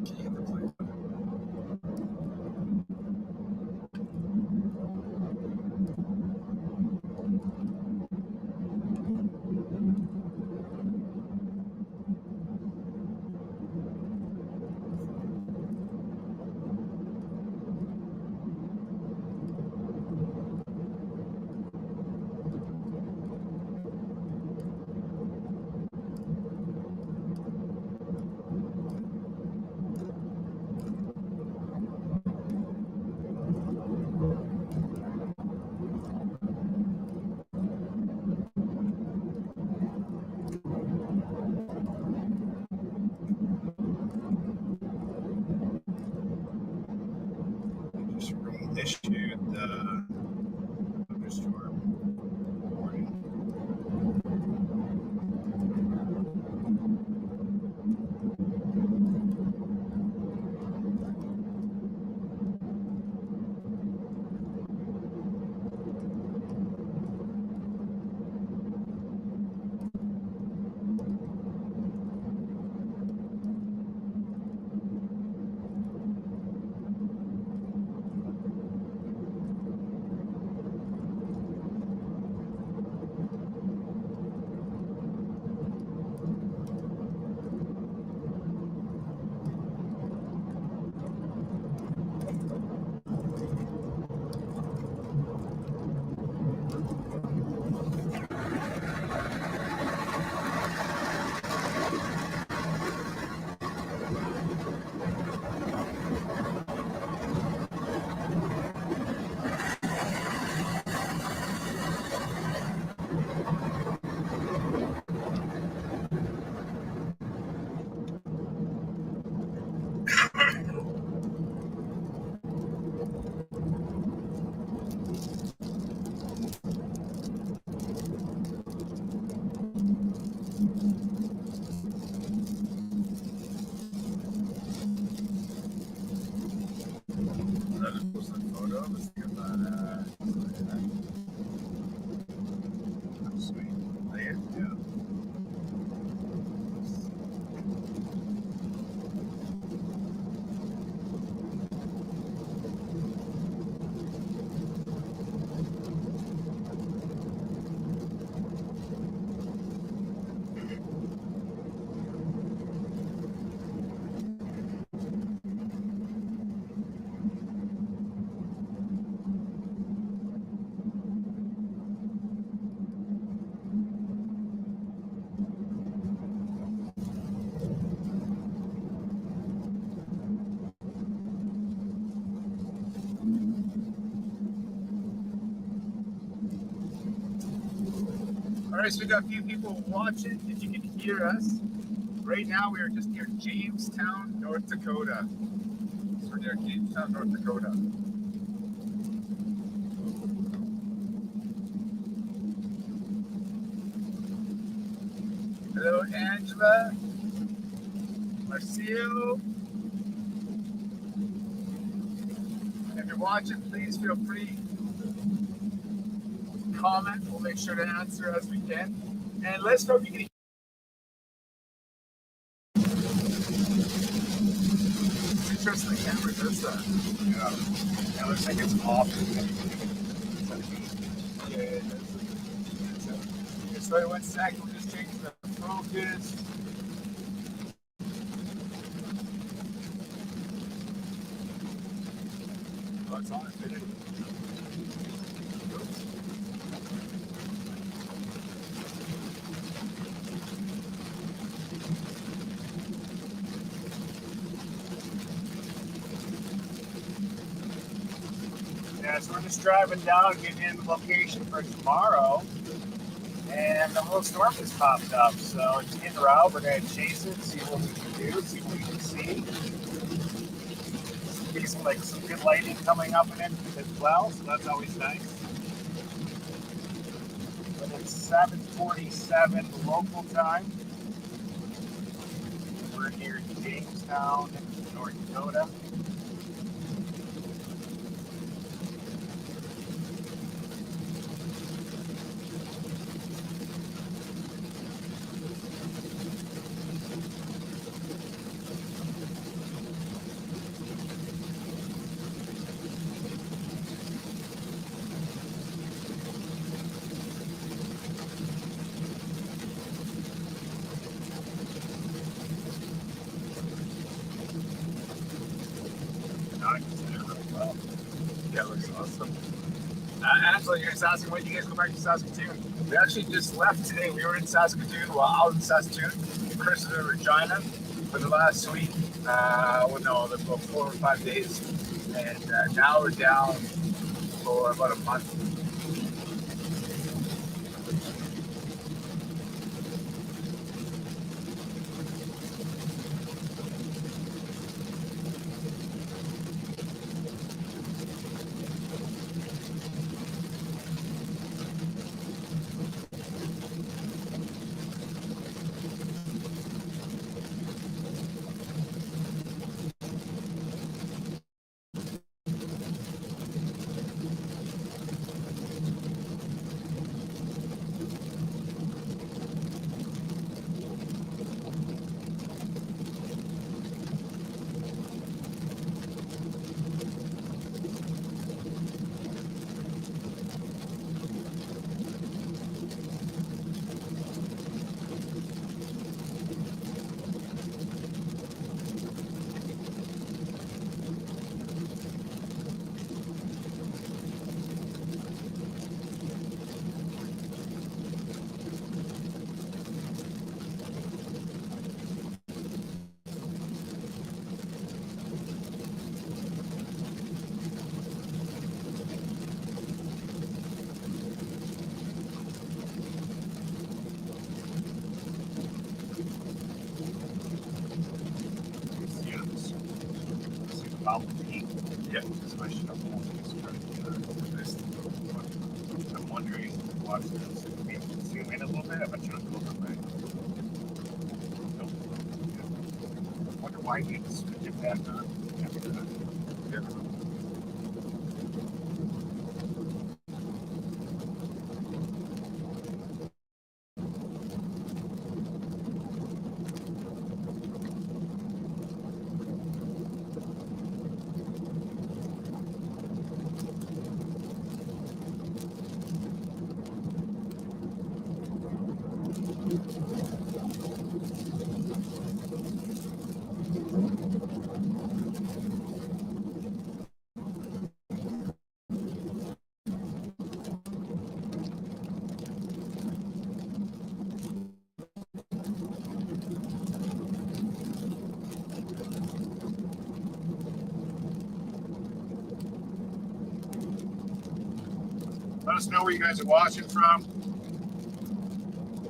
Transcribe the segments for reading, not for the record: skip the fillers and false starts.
Can you hit the play button? Just reissued the thunderstorm warning. That is just a photo. Let's get that. Sweet. There you go. All right, so we got a few people watching. If you can hear us, right now we are just near Jamestown, North Dakota. So we're near Jamestown, North Dakota. Hello, Angela, Marcio. If you're watching, please feel free. Comment. We'll make sure to answer as we can. And let us know if you can. It's interesting. The camera does that. Yeah. It looks like it's off. Yeah, it does. So, one second. We'll just change the focus. Oh, it's on. It is. Yeah, so we're just driving down, getting in the location for tomorrow, and a little storm just popped up. So it's in route. We're going to chase it, see what we can do, see what we can see. Be some good lighting coming up in it as well, so that's always nice. But it's 7:47 local time. We're near Jamestown, North Dakota. That looks awesome. Angela, you're asking when you guys go back to Saskatoon. We actually just left today. We were in Saskatoon, well, out in Saskatoon, Chris and Regina for the last week. Well, no, about 4 or 5 days. And now we're down for about a month. Yeah. I'm wondering, watch this. Maybe zoom in a little bit. I bet you it'll go right. Nope. I wonder why you need to switch it back on. Yeah. Let us know where you guys are watching from.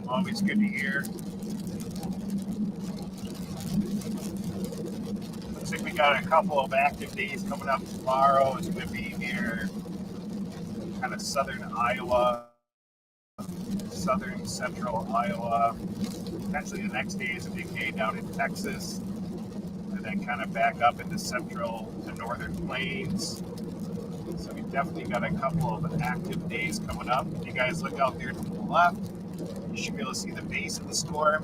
Always good to hear. Looks like we got a couple of active days coming up tomorrow. It's going to be near kind of southern Iowa, southern central Iowa. Potentially the next day is a big day down in Texas. And then kind of back up into central to northern plains. So we definitely got a couple of active days coming up. If you guys look out there to the left, you should be able to see the base of the storm.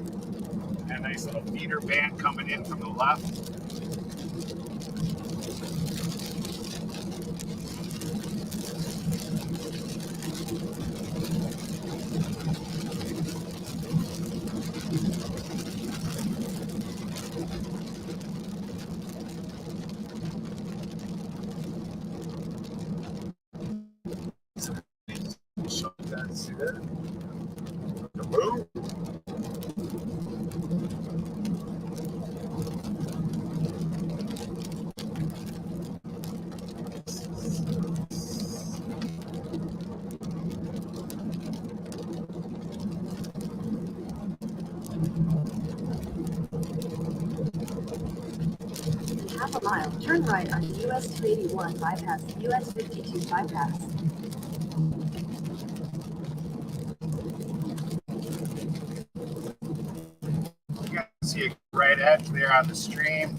And a nice little feeder band coming in from the left. See that? The moon. Half a mile, turn right on US 281 bypass, US 52 bypass. You guys see a right edge there on the stream.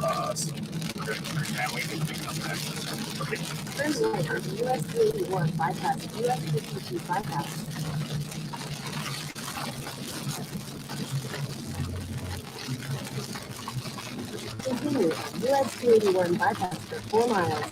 Awesome. We're going to turn that way and pick up back. Okay. Turn right on US 281 bypass, US 52 bypass. Continue, US 281 bypass for 4 miles.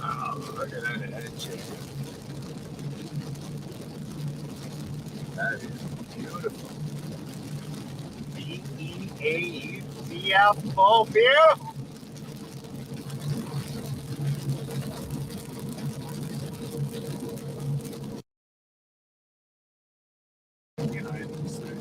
Oh, look at that head shape. That is beautiful. B-E-A-U-T-F-O, beautiful. Behind this thing.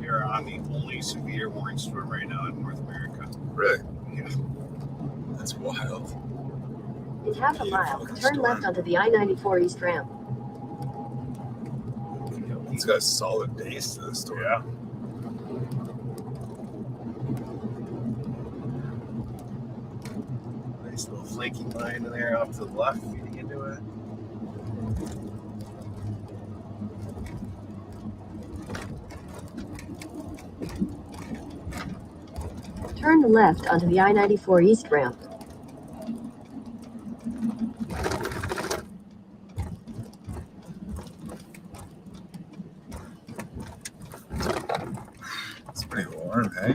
You're on the only severe warning storm right now in North America. Really? Yeah. That's wild. In half a mile, turn left onto the I-94 East ramp. It's got a solid base to the storm. Yeah. Nice little flaky line there off to the left feeding into it. Turn left onto the I-94 East ramp. It's pretty warm, eh?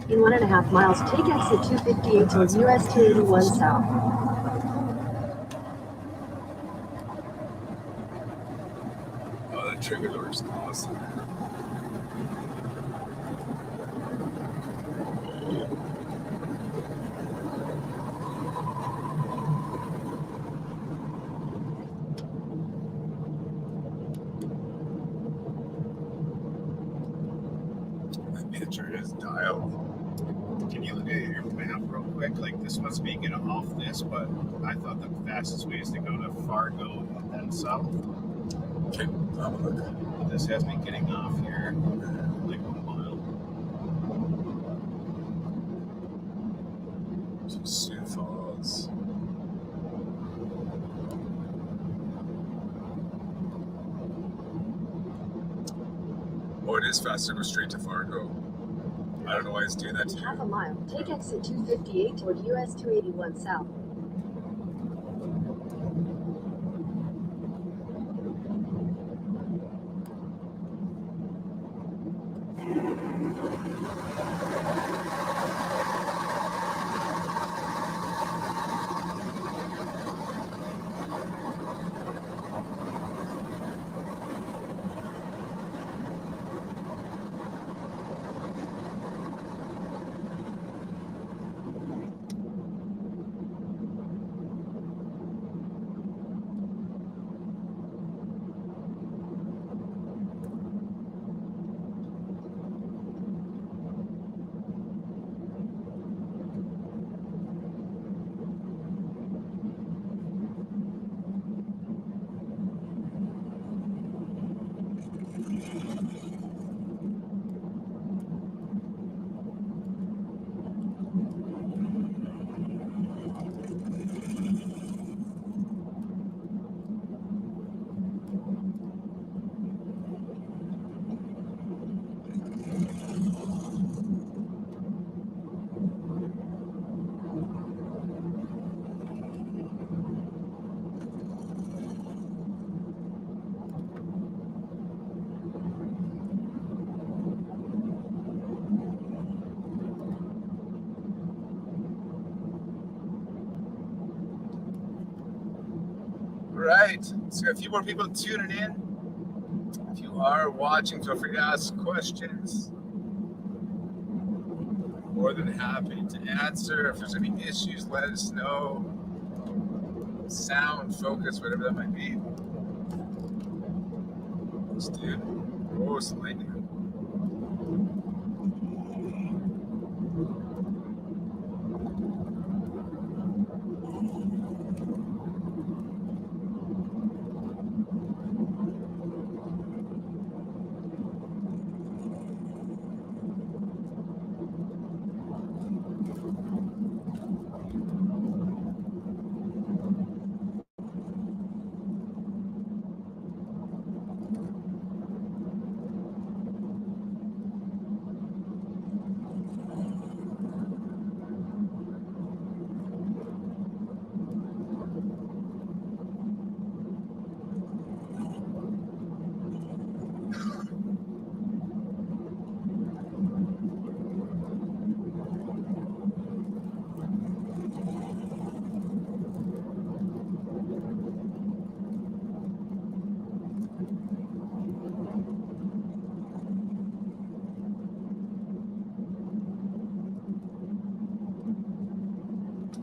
In 1.5 miles, take exit 258 towards US 281 south. Oh, that trigger door's awesome. That picture is dialed. Can you look at your map real quick? Like, this must be getting off this, but I thought the fastest way is to go to Fargo and then south. Okay, I'll look. This has me getting off here like 1 mile. So Sioux Falls. Oh, it is faster to go straight to Fargo. I don't know why it's doing that to In half a you. mile, take exit 258 toward US 281 south. right. So a few more people tuning in. If you are watching, feel free to ask questions. More than happy to answer. If there's any issues, let us know. Sound, focus, whatever that might be. This dude. Oh, some lightning.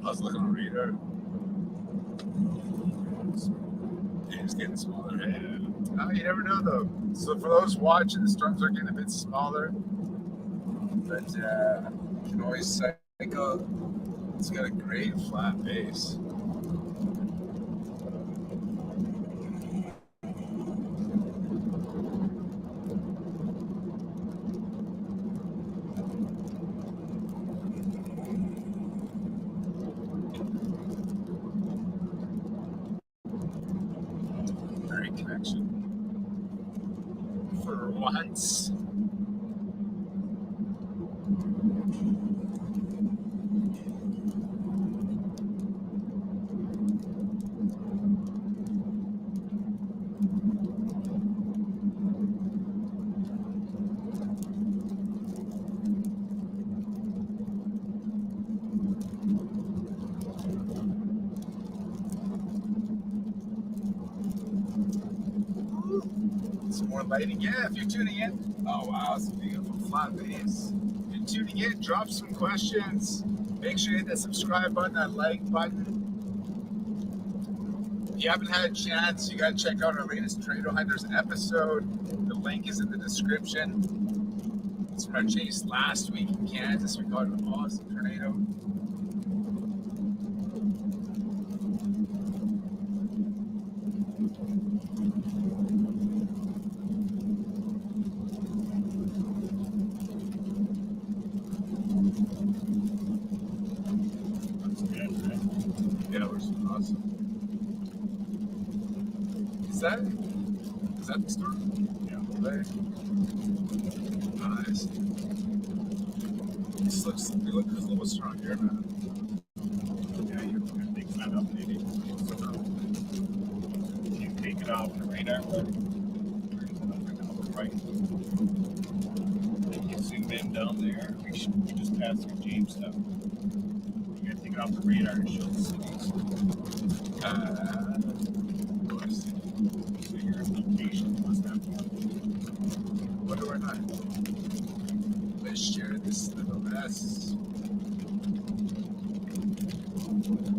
I was looking on radar. It's getting smaller. Yeah. Oh, you never know though. So for those watching, the storms are getting a bit smaller, but you can always cycle. It's got a great flat base. Great connection. For once. Some more lighting. Yeah, if you're tuning in. Oh wow, it's a beautiful flat base. If you're tuning in, drop some questions. Make sure you hit that subscribe button, that like button. If you haven't had a chance, you gotta check out our latest Tornado Hunters episode. The link is in the description. It's from our chase last week in Kansas. We caught an awesome tornado. Yeah, we're awesome. Is that the store? Yeah. Right. Nice. They look a little stronger, man. Yeah, you're going to take that up, maybe. If you take it off the radar, there's another number right. If you zoom in down there, we just passed through Jamestown. You gotta take it off the radar and show the cities. So your location must have one. Wonder where not. Let's share this little mess.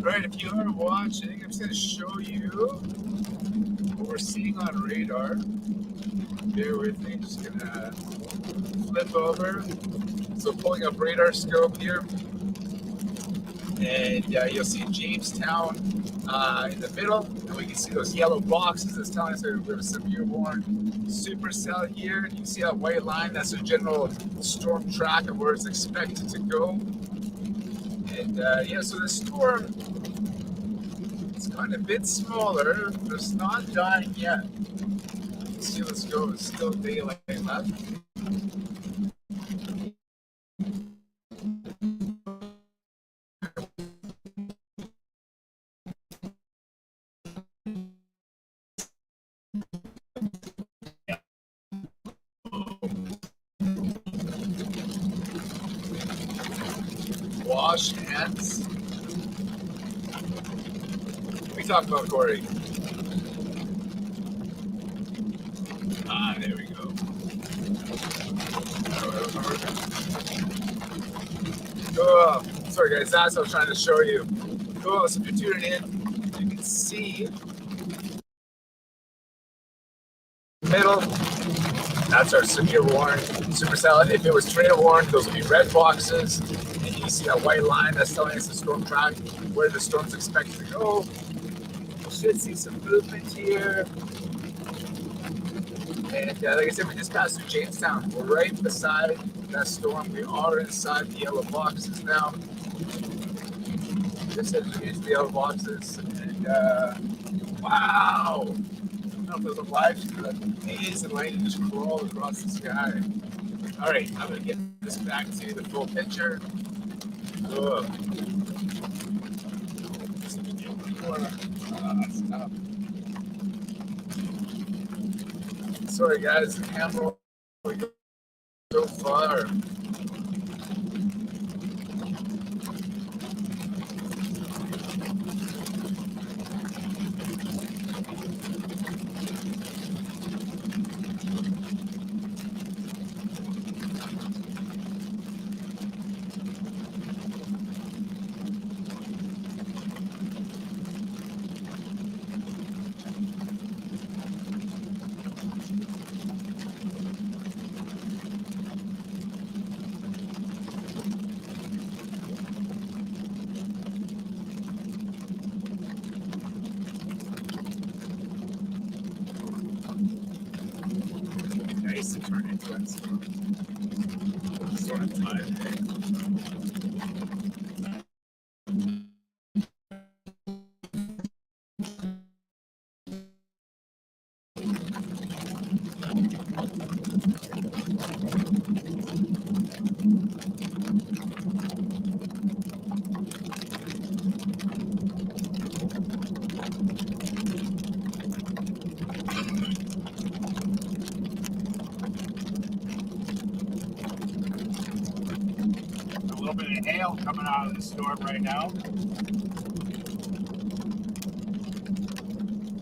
Right, if you are watching, I'm just going to show you what we're seeing on radar. Bear with me, just going to flip over. So pulling up radar scope here. And you'll see Jamestown in the middle, and we can see those yellow boxes that's telling us that there's some airborne supercell here. You can see that white line, that's a general storm track of where it's expected to go. And so the storm is kind of a bit smaller, but it's not dying yet. Let's see, let's go, it's still daylight left. Wash hands. What are we talking about, Corey? There we go. Oh, sorry guys, that's what I was trying to show you. Cool, so if you're tuning in, you can see middle. That's our severe warned supercell. If it was tornado warned, those would be red boxes. And you see that white line that's telling us the storm track, where the storm's expected to go. We should see some movement here. And like I said, we just passed through Jamestown. We're right beside that storm. We are inside the yellow boxes now. Just as we into the yellow boxes. And wow! I don't know if there's a live stream, but haze and lightning just crawl across the sky. All right, I'm going to get this back to the full picture. Ugh. Stop. Sorry guys, the camera so far. Nice to turn into it. Sort of time. A little bit of hail coming out of the storm right now.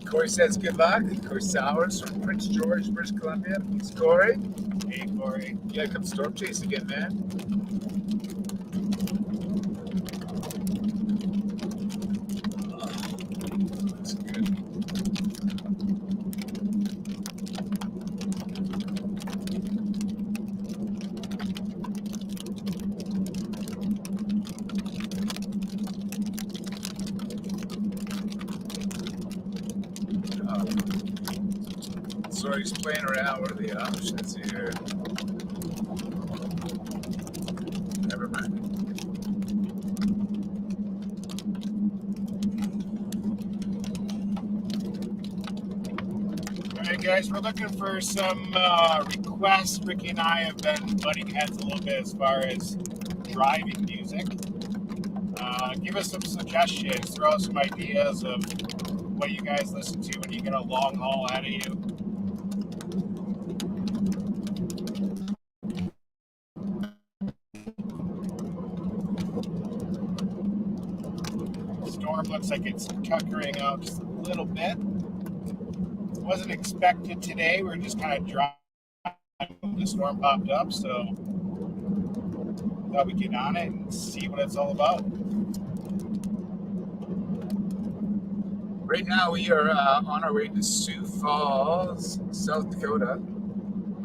Corey says good luck. Corey Sowers from Prince George, British Columbia. It's Corey. Hey, Corey. You gotta come storm chase again, man. That's good. Sorry, he's playing around. What are the options here? Never mind. All right, guys, we're looking for some requests. Ricky and I have been butting heads a little bit as far as driving music. Give us some suggestions. Throw out some ideas of what you guys listen to when you get a long haul out of you. Storm looks like it's tuckering out just a little bit. It wasn't expected today. We were just kind of driving when the storm popped up, so thought we'd get on it and see what it's all about. Right now we are on our way to Sioux Falls, South Dakota.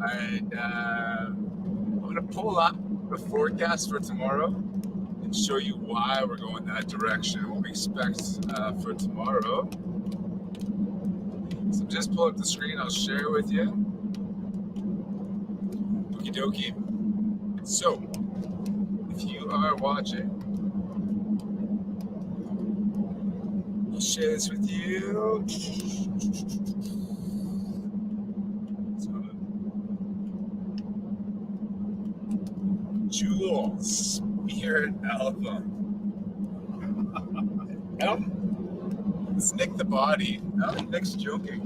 And I'm going to pull up the forecast for tomorrow and show you why we're going that direction, what we expect for tomorrow. So just pull up the screen, I'll share it with you. Okie dokie. So, if you are watching, I'll share this with you. Jules, Spirit Alpha. It's Nick the Body. No, Nick's joking.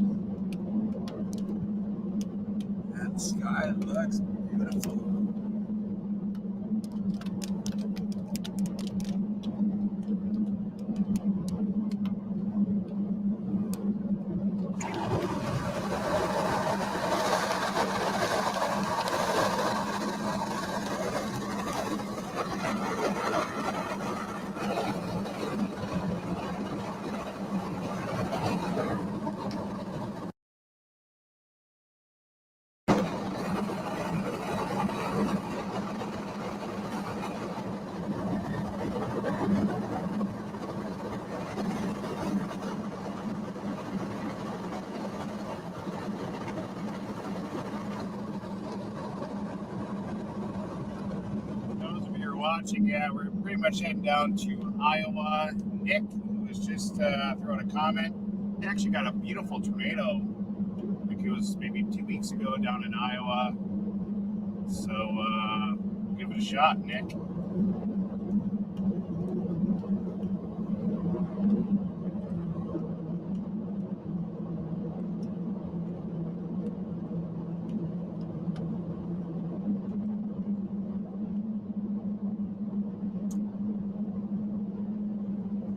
And the sky looks beautiful. watching. Yeah, we're pretty much heading down to Iowa. Nick was just throwing a comment. He actually got a beautiful tornado. I think it was maybe 2 weeks ago down in Iowa. So give it a shot, Nick.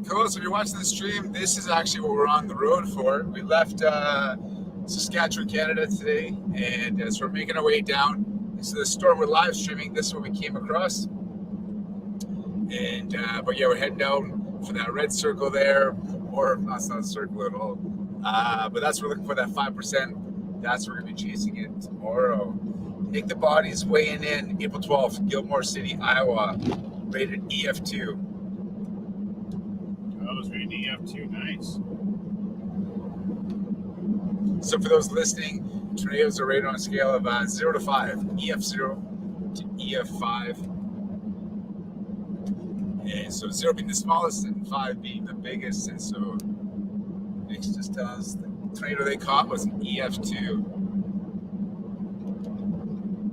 Cool, so if you're watching the stream, this is actually what we're on the road for. We left Saskatchewan, Canada today, and so we're making our way down. So the store we're live streaming, this is what we came across. And but yeah, we're heading down for that red circle there, or that's not a circle at all. But that's we're looking for that 5%. That's what we're gonna be chasing it tomorrow. Nick the Body's weighing in April 12th, Gilmore City, Iowa, rated EF2. I was rated EF2, nice. So for those listening, tornadoes are rated on a scale of 0 to 5, EF0 to EF5. And so 0 being the smallest and 5 being the biggest. And so Nick's just telling us the tornado they caught was an EF2.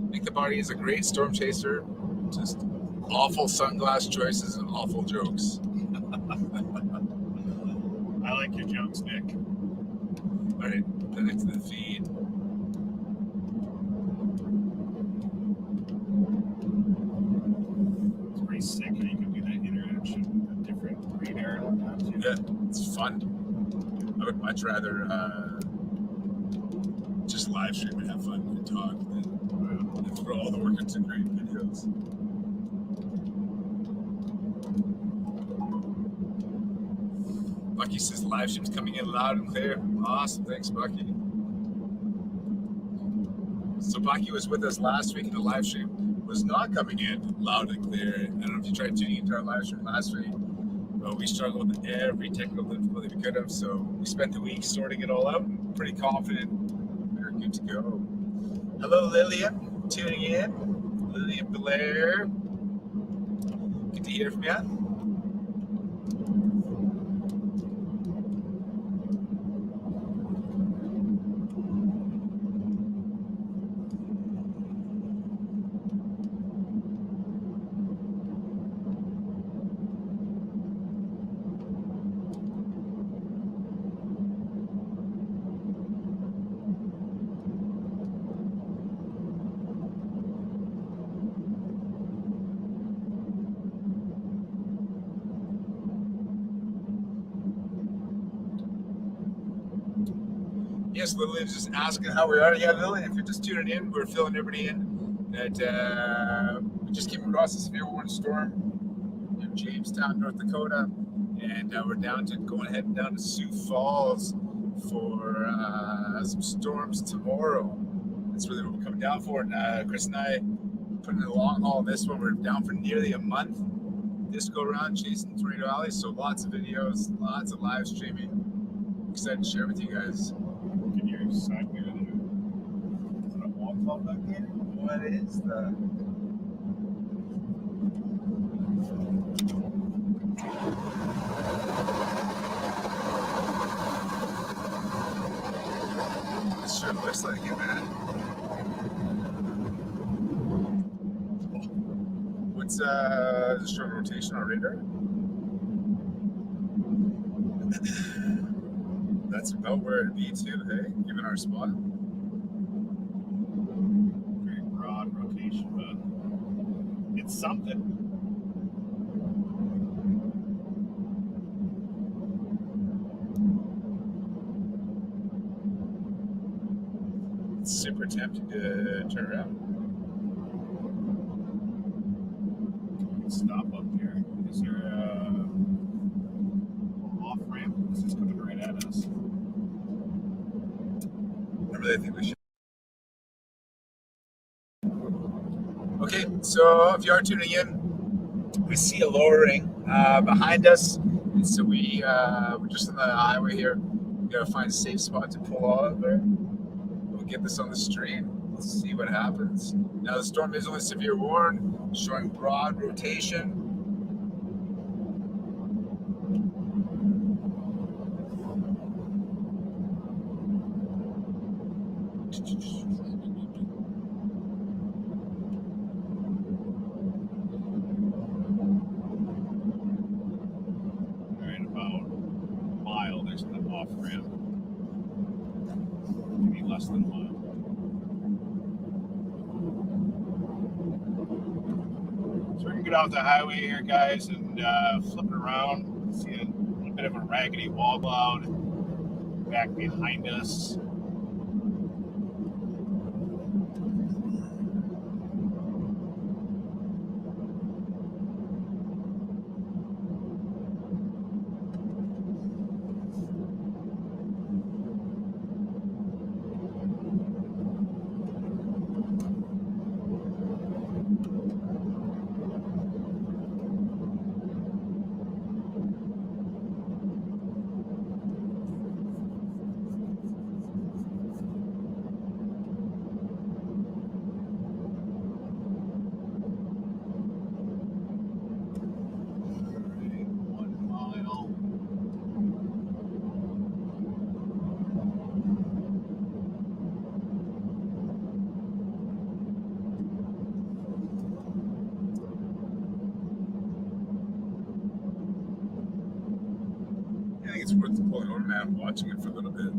Nick the Body is a great storm chaser. Just awful sunglass choices and awful jokes. I like your jokes, Nick. All right, back to the feed. It's pretty sick how you can do that interaction with different radar and whatnot too. Yeah, it's fun. I would much rather just live stream and have fun and talk than throw all the work into great videos. Bucky says live stream's coming in loud and clear. Awesome, thanks, Bucky. So Bucky was with us last week, and the live stream was not coming in loud and clear. I don't know if you tried tuning into our live stream last week, but we struggled with every technical difficulty we could have. So we spent the week sorting it all out. I'm pretty confident we're good to go. Hello, Lillian, tuning in. Lillian Blair. Good to hear from you. Yes, Lillian's just asking how we are. Yeah, Lillian, if you're just tuning in, we're filling everybody in that we just came across a severe warning storm in Jamestown, North Dakota, and we're heading down to Sioux Falls for some storms tomorrow. That's really what we're coming down for. And Chris and I putting in the long haul on this one. We're down for nearly a month this go around chasing Tornado Alley. So lots of videos, lots of live streaming. Excited to share with you guys. Can you side mirror the is it a wall club back there? What is that? It sure looks like it, man. What's the short rotation on radar? That's about where it'd be too, hey, given our spot. Very broad rotation, but it's something. It's super tempting to turn around. Stop up here. Is there a off ramp? This is coming right at us. I really think we should. Okay, so if you are tuning in, we see a lowering behind us, and so we're just on the highway here. We gotta find a safe spot to pull out of there. We'll get this on the stream. Let's see what happens. Now the storm is only severe warn, showing broad rotation. Right about a mile, there's an off ramp. Maybe less than a mile. So we're gonna get off the highway here, guys, and flip it around. See a little bit of a raggedy wall cloud back behind us. I think it's worth pulling over, man, watching it for a little bit.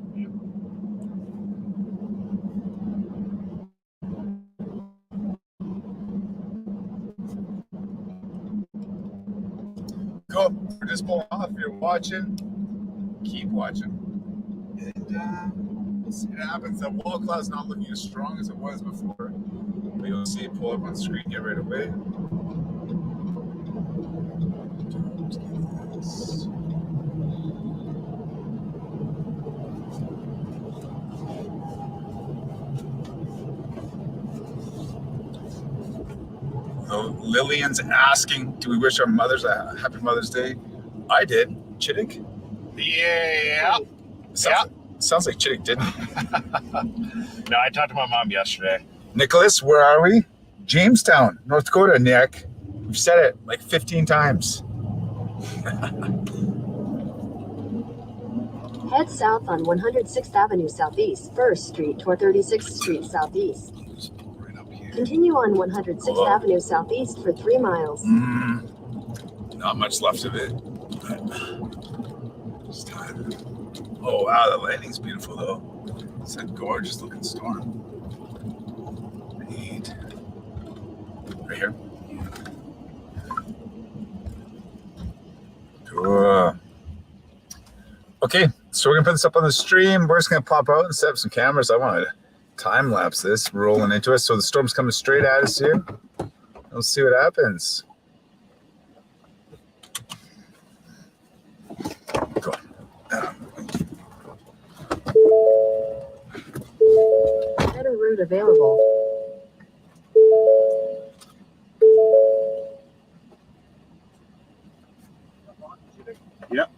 Cool. We're just pulling off. If you're watching, keep watching. And we'll see what happens. The wall cloud's not looking as strong as it was before. But you'll see it pull up on the screen here right away. Lillian's asking, do we wish our mothers a happy Mother's Day? I did. Chittick? Yeah. Sounds like Chittick didn't. No, I talked to my mom yesterday. Nicholas, where are we? Jamestown, North Dakota, Nick. We've said it like 15 times. Head south on 106th Avenue Southeast, 1st Street toward 36th Street Southeast. Continue on 106th Avenue Southeast for 3 miles. Not much left of it. Just time. Oh, wow, the landing's beautiful, though. It's a gorgeous looking storm. Neat. Right here. Cool. Okay, so we're going to put this up on the stream. We're just going to pop out and set up some cameras. I want to time lapse this rolling into us. So the storm's coming straight at us here. Let's see what happens. Cool. Better route available. Yep.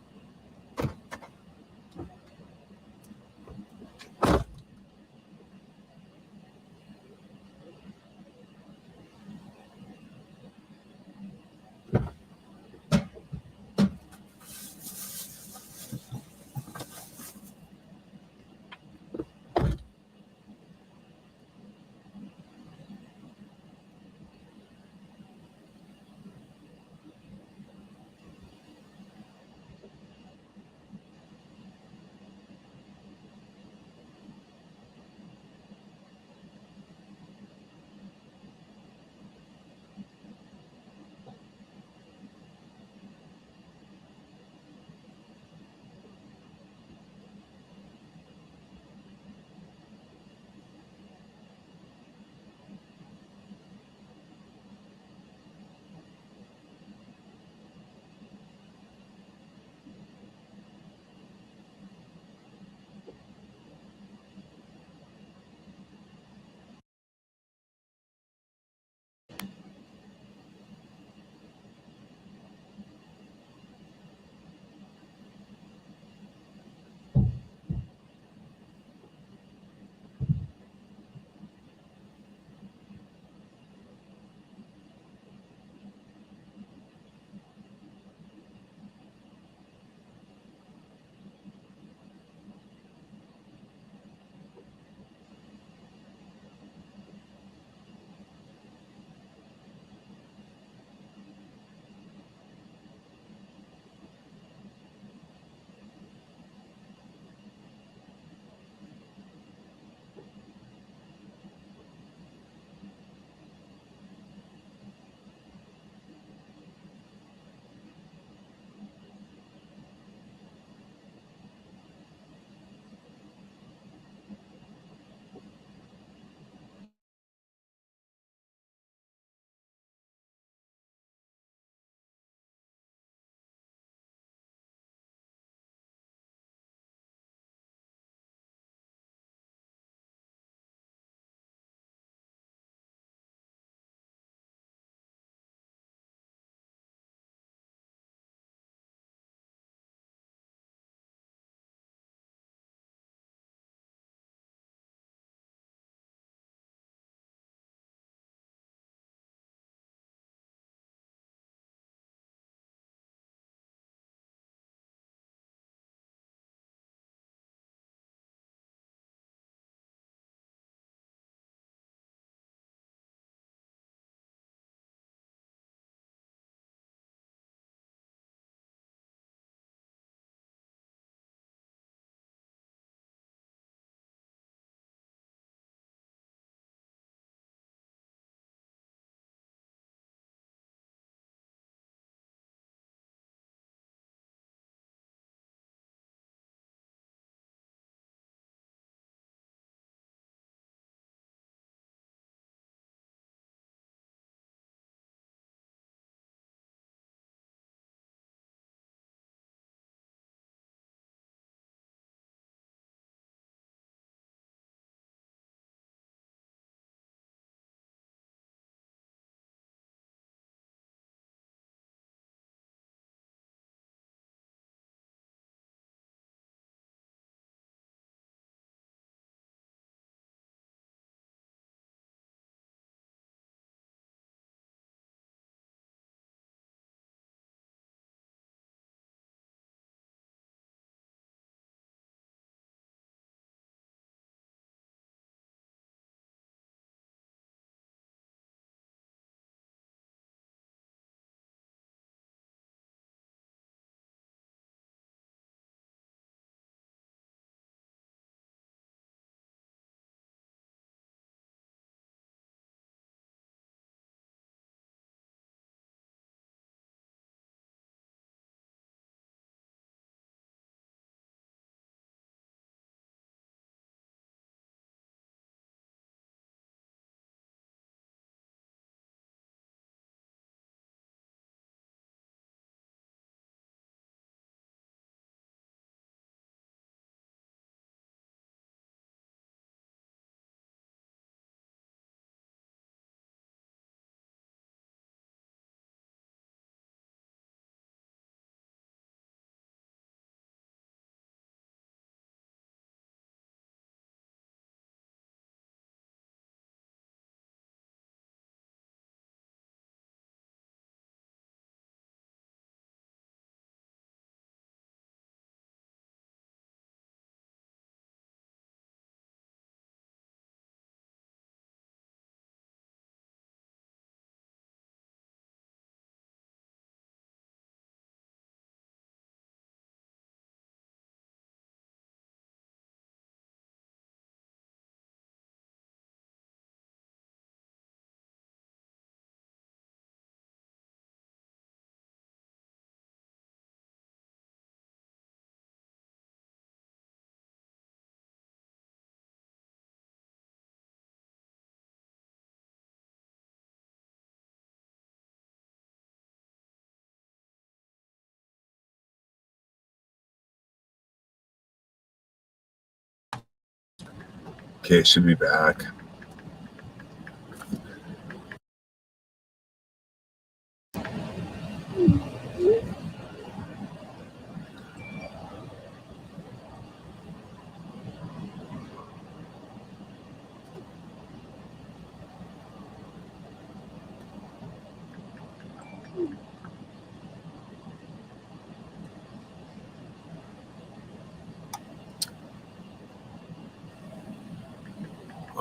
Okay, it should be back.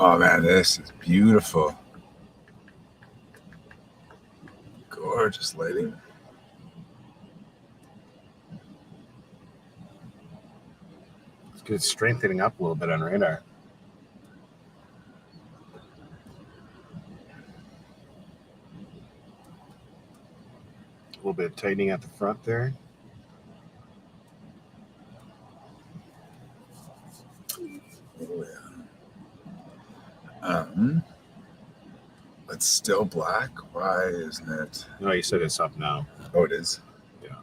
Oh man, this is beautiful. Gorgeous lighting. It's good strengthening up a little bit on radar. A little bit of tightening at the front there. Oh yeah. It's still black. Why isn't it? No, you said it's up now. Oh, it is. Yeah.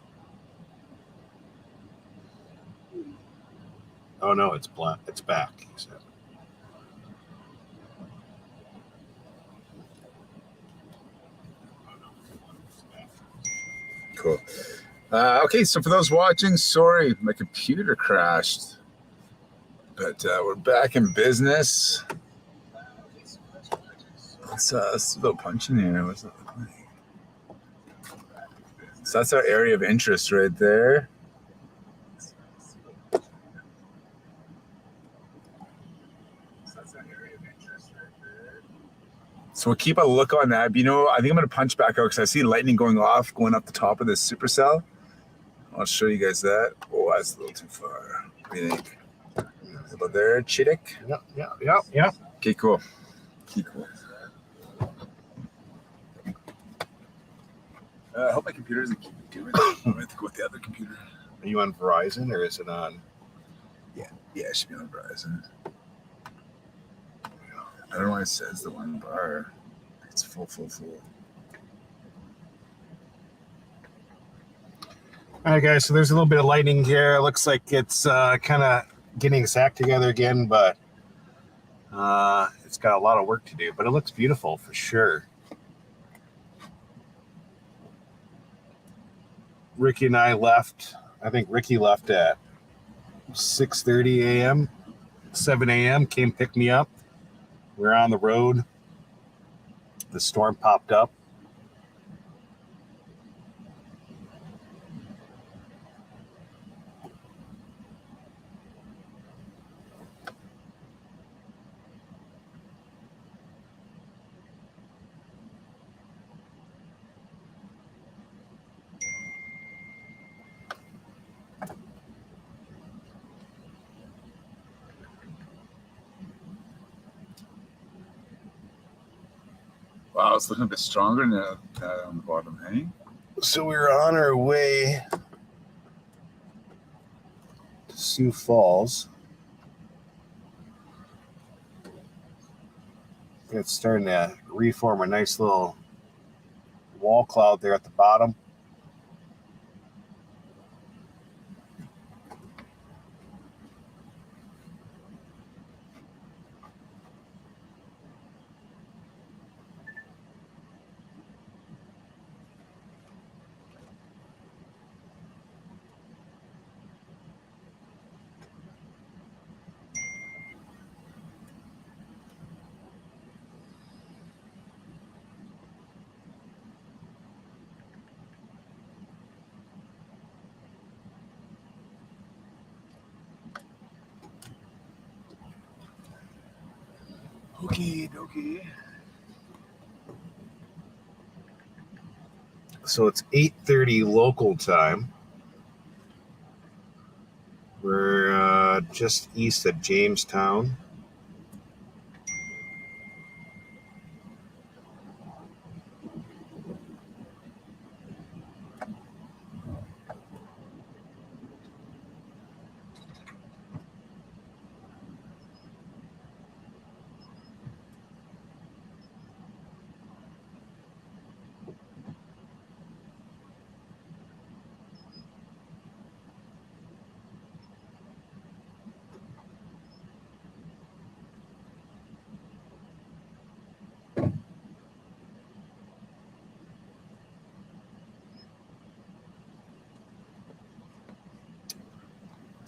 Oh no, it's black. It's back. You said. Cool. Okay, so for those watching, sorry, my computer crashed, but we're back in business. Let's do a little punch in here. What's that look like? So that's our area of interest right there. So we'll keep a look on that. But, you know, I think I'm going to punch back out because I see lightning going off, going up the top of this supercell. I'll show you guys that. Oh, that's a little too far. What do you think? About there, Chittick? Yeah. Okay, cool. Okay, cool. I hope my computer doesn't keep doing it. I'm going to go with the other computer. Are you on Verizon or is it on? Yeah, it should be on Verizon. I don't know why it says the one bar. It's full. All right, guys. So there's a little bit of lightning here. It looks like it's kind of getting its act together again, but it's got a lot of work to do. But it looks beautiful for sure. Ricky and I left. I think Ricky left at 6:30 a.m., 7 a.m. Came pick me up. We're on the road. The storm popped up. Wow, it's looking a bit stronger now on the bottom, hey? So we were on our way to Sioux Falls. It's starting to reform a nice little wall cloud there at the bottom. Okay. So it's 8:30 local time. We're just east of Jamestown.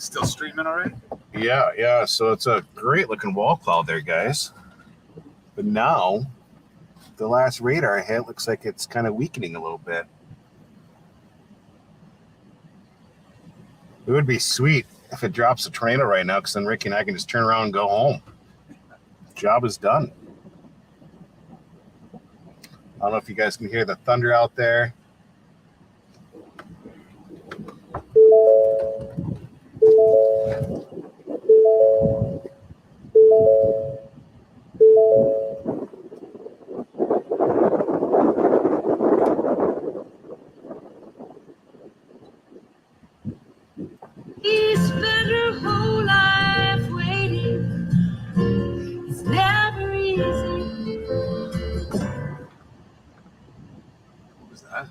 Still streaming already? Yeah. So it's a great looking wall cloud there, guys. But now, the last radar I hit looks like it's kind of weakening a little bit. It would be sweet if it drops a tornado right now, because then Ricky and I can just turn around and go home. Job is done. I don't know if you guys can hear the thunder out there. He spent her whole life waiting. It's never easy. What was that?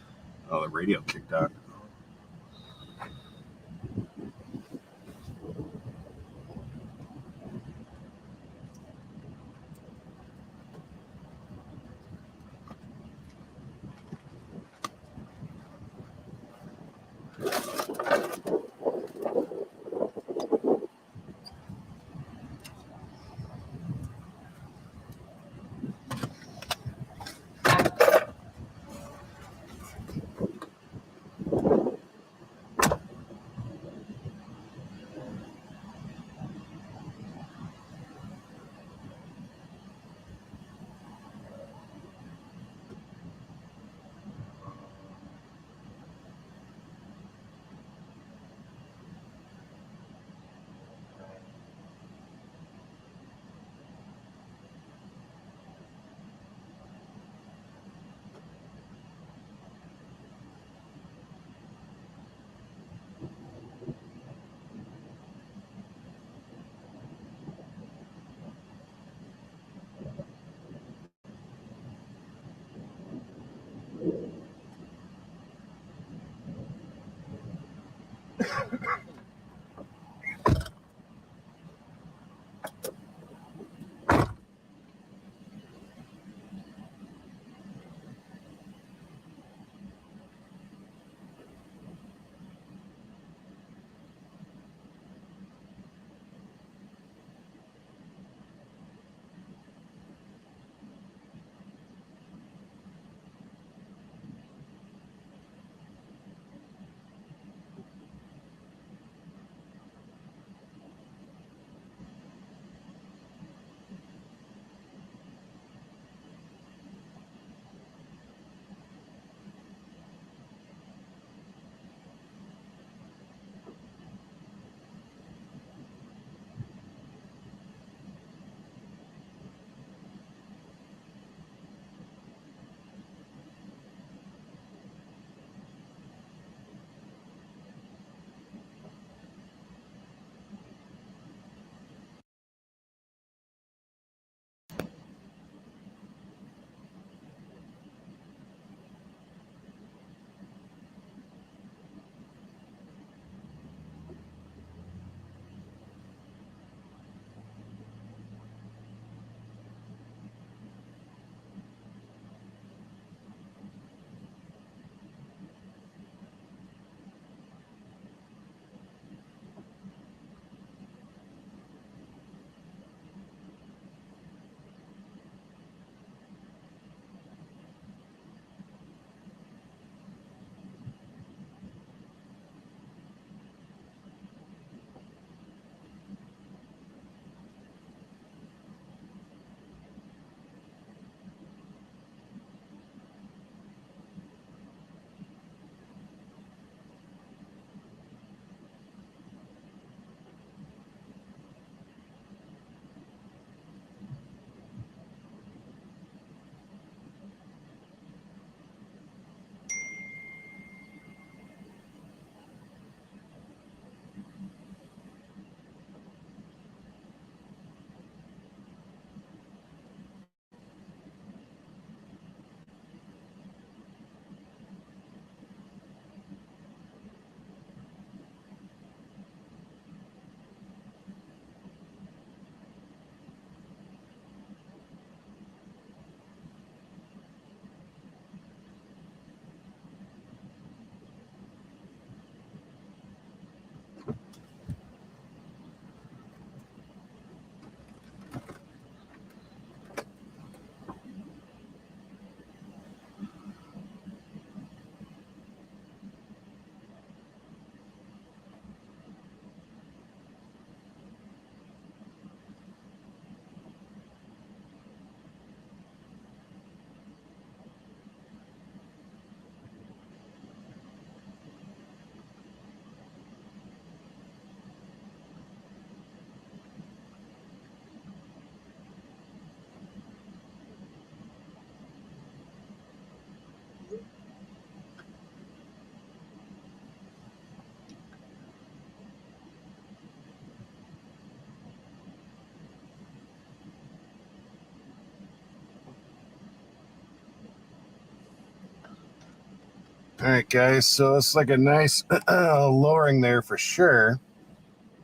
All right, guys, so it's like a nice lowering there for sure.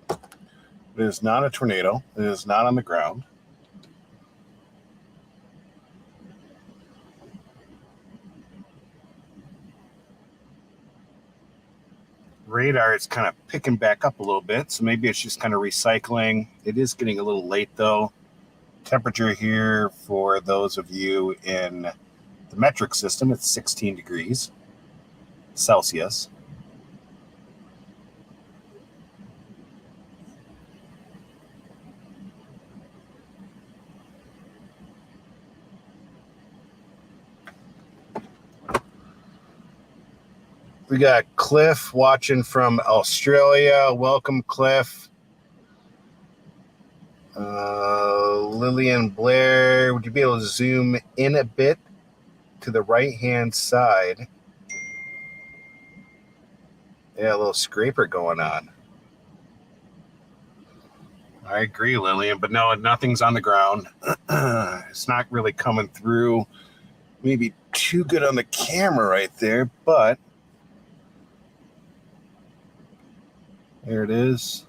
It is not a tornado. It is not on the ground. Radar is kind of picking back up a little bit, so maybe it's just kind of recycling. It is getting a little late, though. Temperature here for those of you in the metric system, it's 16 degrees Celsius. We got Cliff watching from Australia. Welcome, Cliff. Lillian Blair, would you be able to zoom in a bit to the right-hand side? Yeah, a little scraper going on. I agree, Lillian, but no, nothing's on the ground. It's not really coming through maybe too good on the camera right there, but there it is.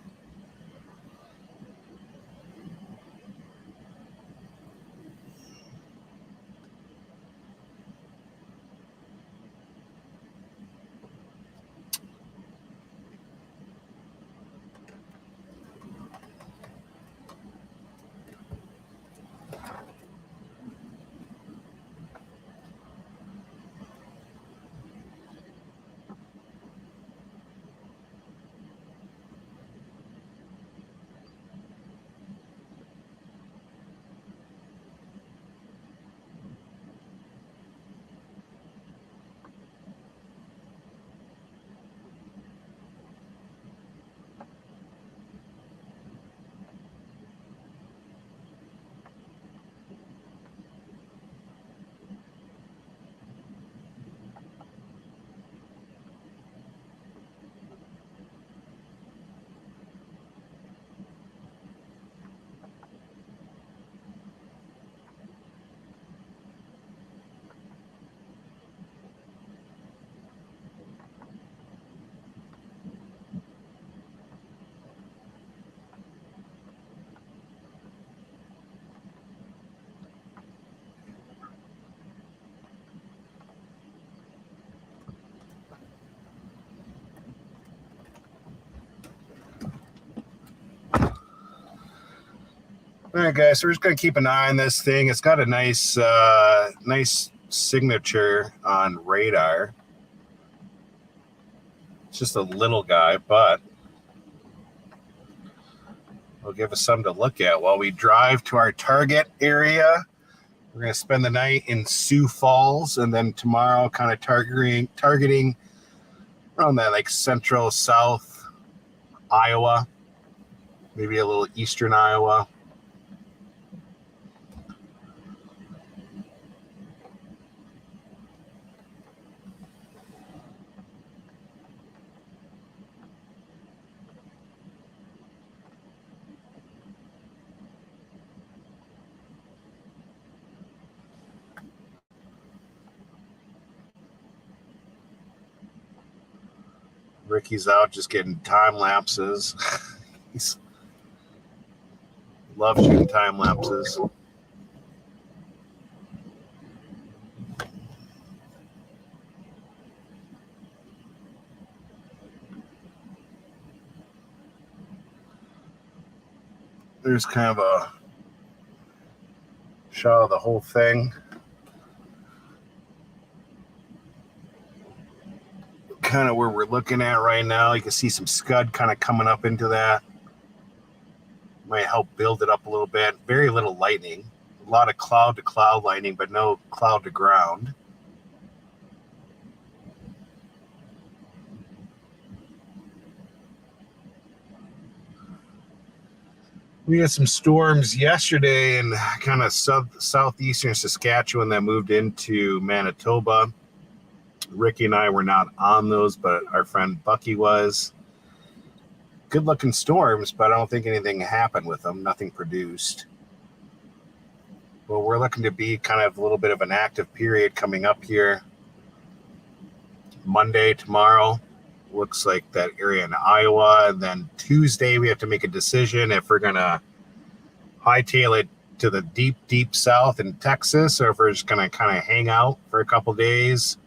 All right, guys, so we're just going to keep an eye on this thing. It's got a nice signature on radar. It's just a little guy, but it'll give us something to look at while we drive to our target area. We're going to spend the night in Sioux Falls, and then tomorrow kind of targeting around that like central south Iowa, maybe a little eastern Iowa. Ricky's out just getting time lapses. He's loves shooting time lapses. There's kind of a shot of the whole thing. Kind of where we're looking at right now. You can see some scud kind of coming up into that. Might help build it up a little bit. Very little lightning. A lot of cloud to cloud lightning, but no cloud to ground. We had some storms yesterday in kind of southeastern Saskatchewan that moved into Manitoba. Ricky and I were not on those, but our friend Bucky was. Good looking storms, but I don't think anything happened with them. Nothing produced. Well, we're looking to be kind of a little bit of an active period coming up here. Monday, tomorrow, looks like that area in Iowa. And then Tuesday, we have to make a decision if we're going to hightail it to the deep, deep south in Texas, or if we're just going to kind of hang out for a couple days.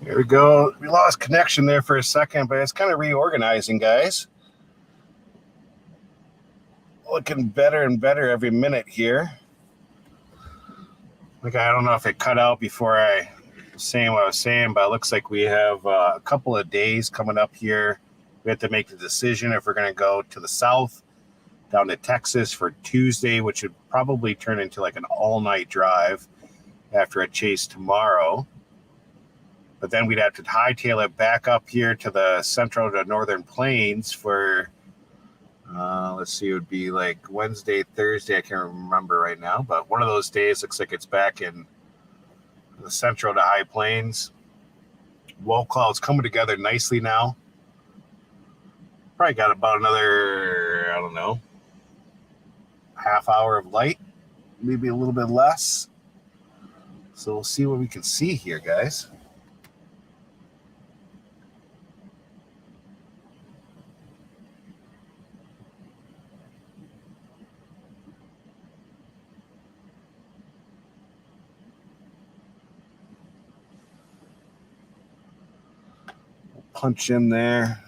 There we go. We lost connection there for a second, but it's kind of reorganizing, guys. Looking better and better every minute here. Like, I don't know if it cut out before I was saying what I was saying, but it looks like we have a couple of days coming up here. We have to make the decision if we're going to go to the south, down to Texas for Tuesday, which would probably turn into like an all-night drive after a chase tomorrow. But then we'd have to hightail it back up here to the central to northern plains for, let's see, it would be like Wednesday, Thursday. I can't remember right now, but one of those days looks like it's back in the central to high plains. Wall clouds coming together nicely now. Probably got about another, I don't know, half hour of light, maybe a little bit less. So we'll see what we can see here, guys. Punch in there.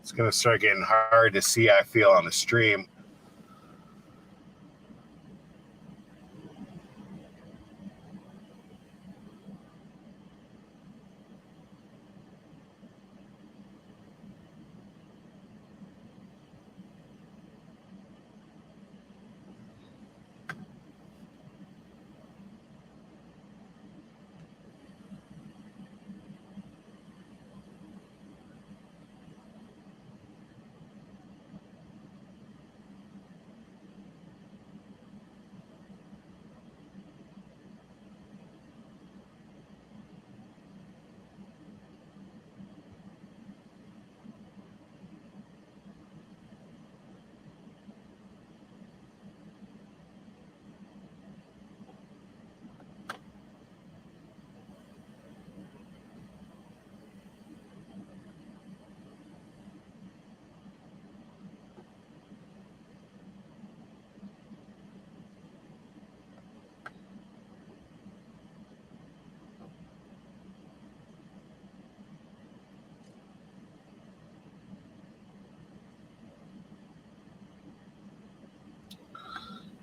It's going to start getting hard to see, I feel, on the stream.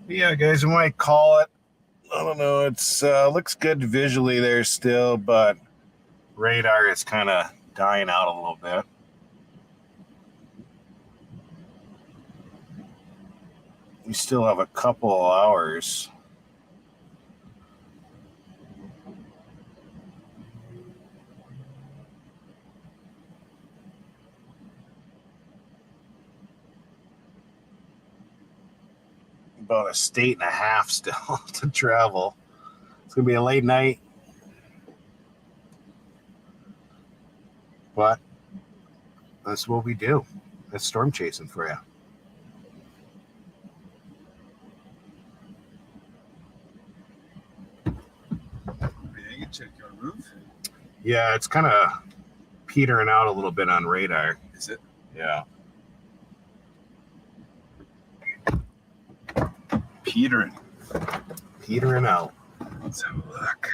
Yeah, guys, we might call it. I don't know. It's looks good visually there still, but radar is kind of dying out a little bit. We still have a couple of hours. About a state and a half still to travel. It's gonna be a late night, but that's what we do. That's storm chasing for you. You check your roof. Yeah, it's kind of petering out a little bit on radar. Is it? Yeah. Petering. Petering out. Let's have a look.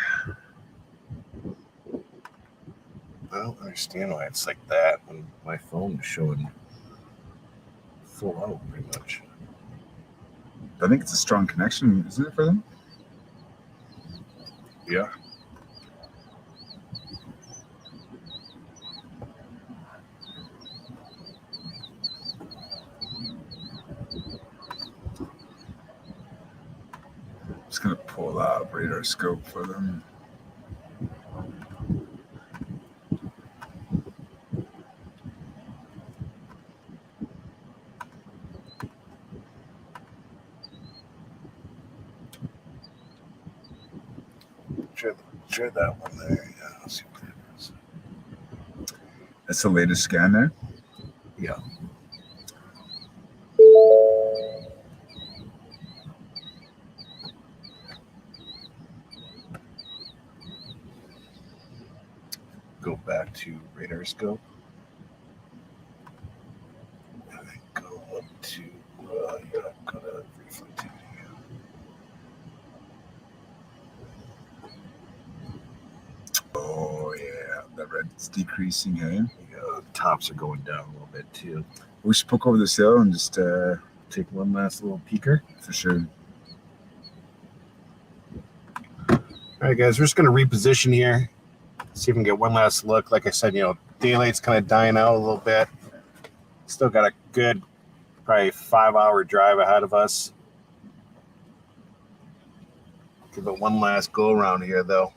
I don't understand why it's like that when my phone is showing full out pretty much. I think it's a strong connection, isn't it, for them? Yeah. Just gonna pull out radar scope for them. Try that one there. Yeah, let's see what that is. That's the latest scan there. Yeah. Go back to radar scope. And then go up to Dakota reflectivity. Oh yeah, that red's decreasing, hey? Yeah, tops are going down a little bit too. We should poke over this hill and just Take one last little peeker. for sure. All right, guys, we're just going to reposition here. See if we can get one last look. Like I said, daylight's kind of dying out a little bit. Still got a good, probably 5-hour drive ahead of us. Give it one last go around here, though.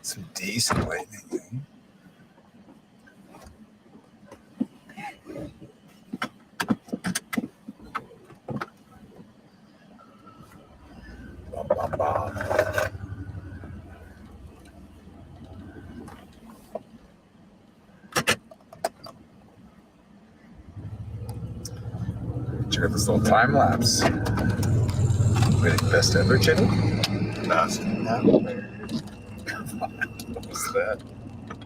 Some decent lightning. Eh? Bum, bum, bum. Check out this little time lapse. Waiting best ever, Jenny? Best What was that?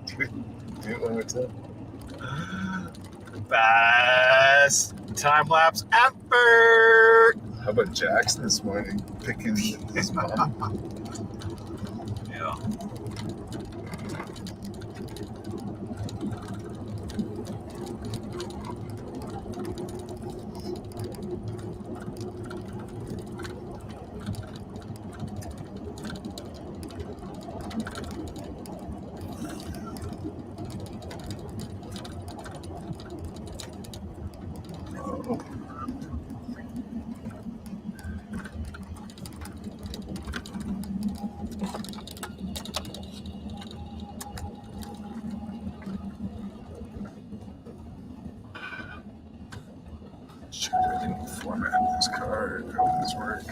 Do it one more time. Best time lapse ever. How about Jackson this morning picking his mom? Yeah. Alright, how does this work?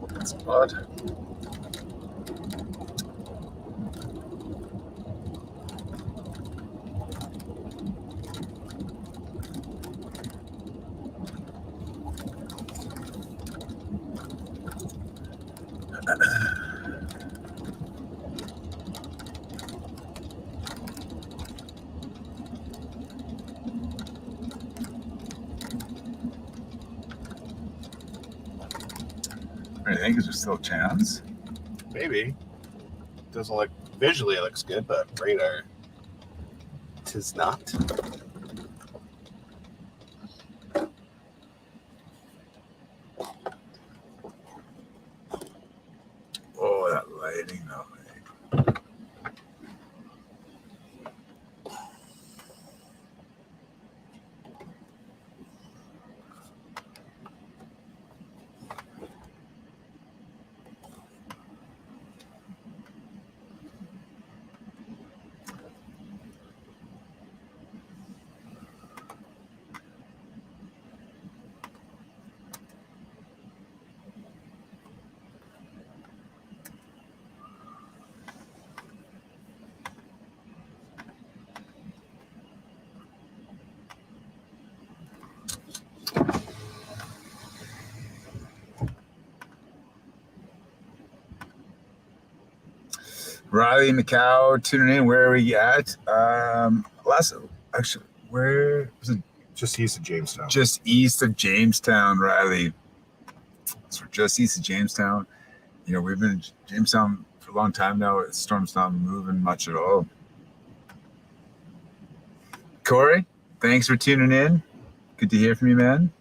That's odd. What do you think? Is there still a chance? Maybe. Doesn't look visually, it looks good, but radar, tis not. Oh, that lighting though. Riley Macau tuning in. Where are we at? Actually, where was it? Just east of Jamestown. Just east of Jamestown, Riley. So we're just east of Jamestown. You know, we've been in Jamestown for a long time now. The storm's not moving much at all. Corey, thanks for tuning in. Good to hear from you, man.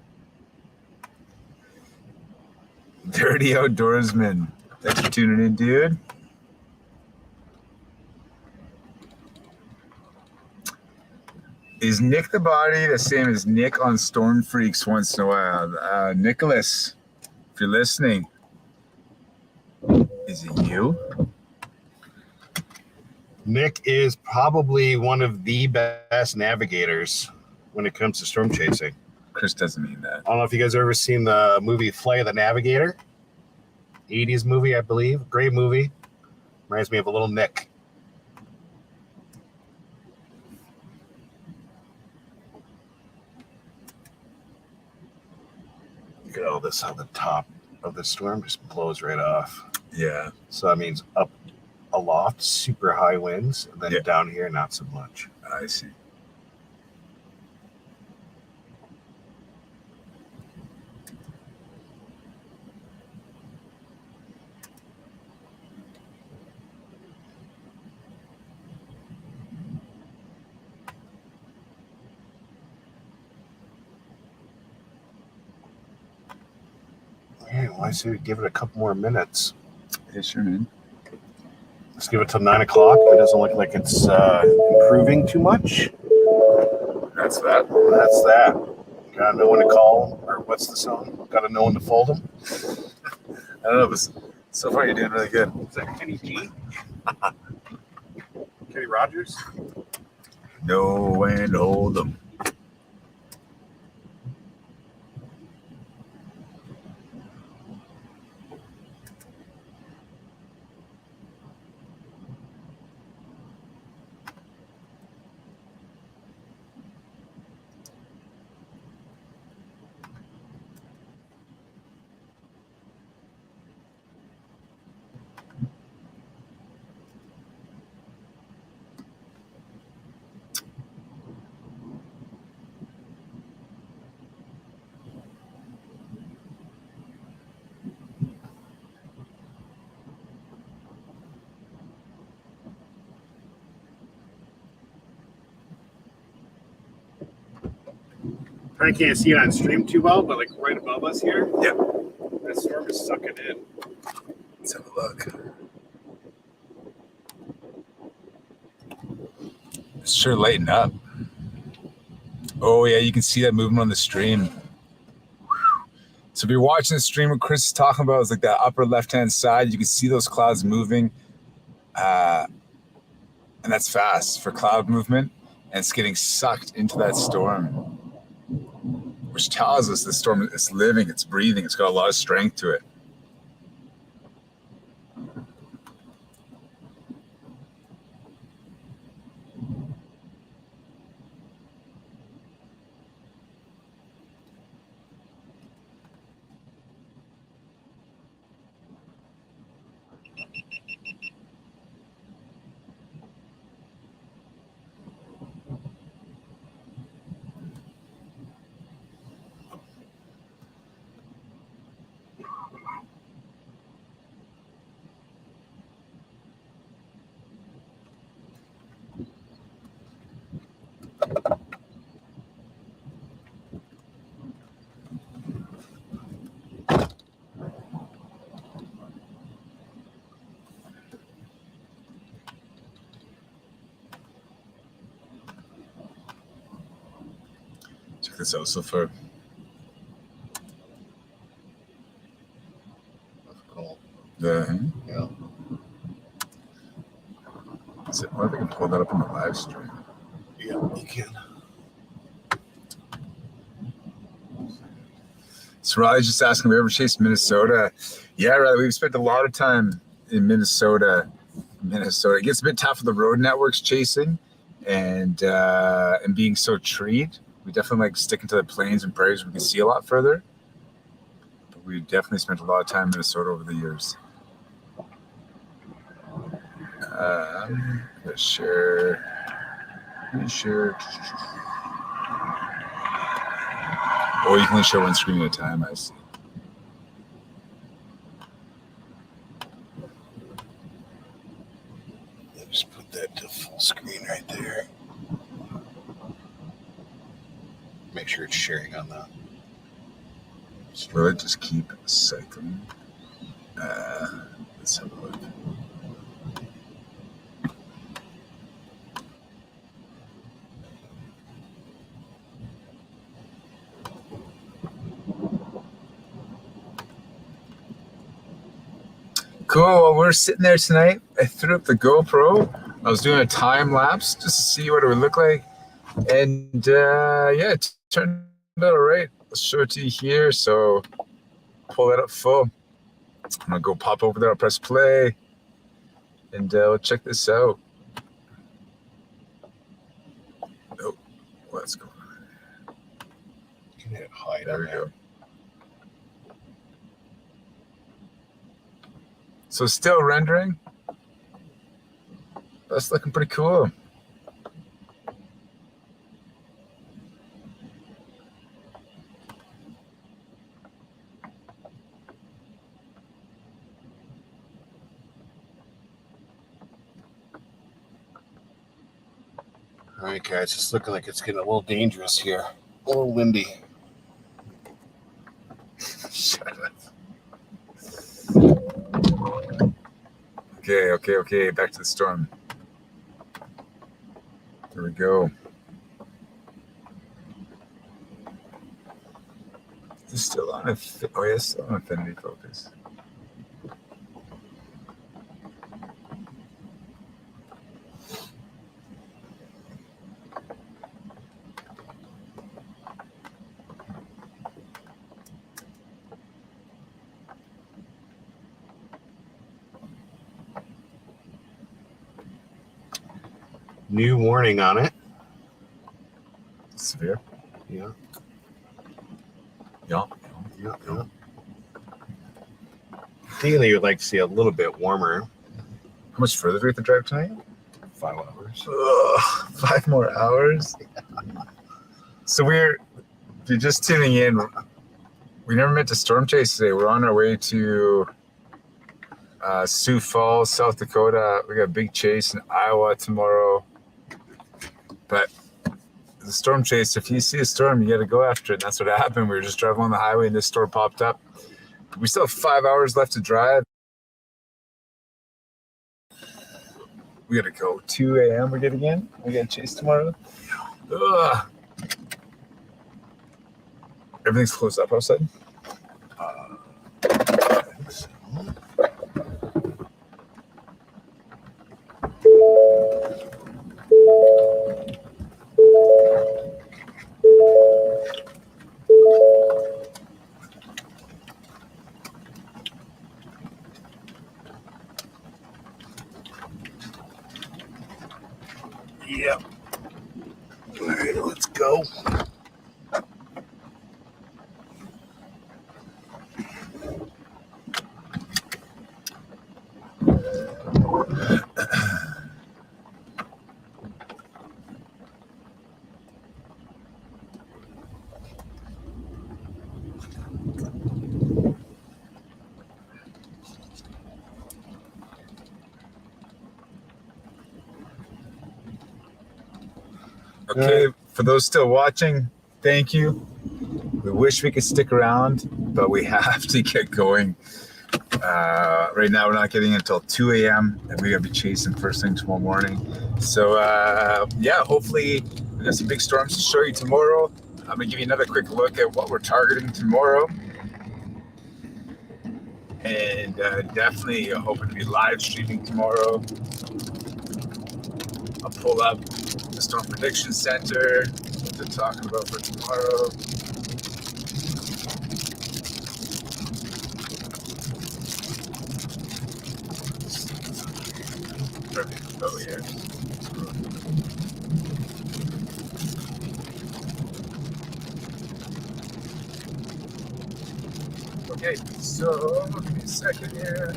Dirty Outdoorsman. Thanks for tuning in, dude. Is Nick the Body the same as Nick on Storm Freaks once in a while? Nicholas, if you're listening, is it you? Nick is probably one of the best navigators when it comes to storm chasing. Chris doesn't mean that. I don't know if you guys have ever seen the movie Flight of the Navigator. 80s movie, I believe. Great movie. Reminds me of a little Nick. Look at all this on the top of the storm, just blows right off. Yeah. So that means up aloft, super high winds, and then down here, not so much. I see. Yeah, why say we give it a couple more minutes? Yeah, sure, man. Let's give it till 9 o'clock. If it doesn't look like it's improving too much. That's that. That's that. Gotta know when to call, or what's the song? Gotta know when to fold them. I don't know, but so far you're doing really good. Is that Kenny G? Kenny Rogers? Know when to hold them. Probably can't see it on stream too well, but like right above us here, Yep. that storm is sucking in. Let's have a look. It's sure lighting up. Oh yeah, you can see that movement on the stream. So if you're watching the stream, what Chris is talking about is like that upper left-hand side. You can see those clouds moving. And that's fast for cloud movement. And it's getting sucked into that storm, which tells us the storm is living, it's breathing, it's got a lot of strength to it. Check this out so far. That's cool. Yeah. Yeah. I wonder if I can pull that up on the live stream. Yeah, you can. So Riley's just asking, have we ever chased Minnesota? Yeah, Riley, we've spent a lot of time in Minnesota. It gets a bit tough with the road networks chasing and being so treed. We definitely like sticking to the plains and prairies where we can see a lot further. But we definitely spent a lot of time in Minnesota over the years. Let's share. Oh, you can only share one screen at a time, I see. Just put that to full screen right there. Make sure it's sharing on the. Will it just keep cycling? Let's have a look. Cool. Well, we're sitting there tonight. I threw up the GoPro. I was doing a time lapse just to see what it would look like. And yeah, it turned out all right. I'll show it to you here. So pull that up full. I'm going to go pop over there. I'll press play. And we'll check this out. Oh, what's going on? You can hit hide There on we there. go. So still rendering. That's looking pretty cool. All right, guys, it's looking like it's getting a little dangerous here. A little windy. Shut up. Okay. Back to the storm. There we go. Is this still on? Oh, yeah, it's still on affinity focus. New warning on it. Severe? Yeah. Yeah. Ideally, you'd like to see a little bit warmer. How much further do we have to drive tonight? 5 hours. Ugh, 5 more hours? So if you're just tuning in, we never meant to storm chase today. We're on our way to Sioux Falls, South Dakota. We got a big chase in Iowa tomorrow. But the storm chase. If you see a storm, you got to go after it. And that's what happened. We were just driving on the highway and this storm popped up. We still have 5 hours left to drive. We got to go. 2 a.m. we're getting in. We got to chase tomorrow. Ugh. Everything's closed up outside. Yep. All right, let's go. Okay, for those still watching, thank you. We wish we could stick around, but we have to get going. Right now, we're not getting until 2 a.m. and we gotta be chasing first thing tomorrow morning. So yeah, hopefully we got some big storms to show you tomorrow. I'm gonna give you another quick look at what we're targeting tomorrow. And definitely hoping to be live streaming tomorrow. I'll pull up the Storm Prediction Center, what they're talking about for tomorrow. Perfect. Oh, yeah. Okay, so give me a second here.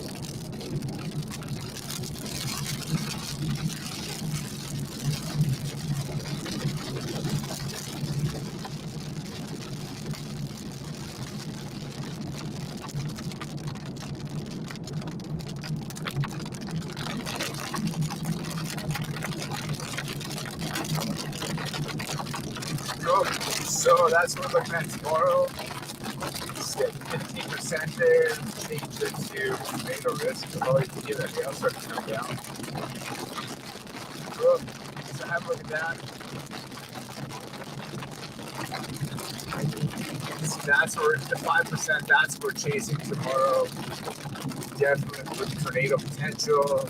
So that's what we're looking at tomorrow. Get 15% there, change it to tomato risk. Oh, you can give that hail start to come down. Cool. So have a look at that. So that's where the 5%, that's what we're chasing tomorrow. Definitely with tornado potential,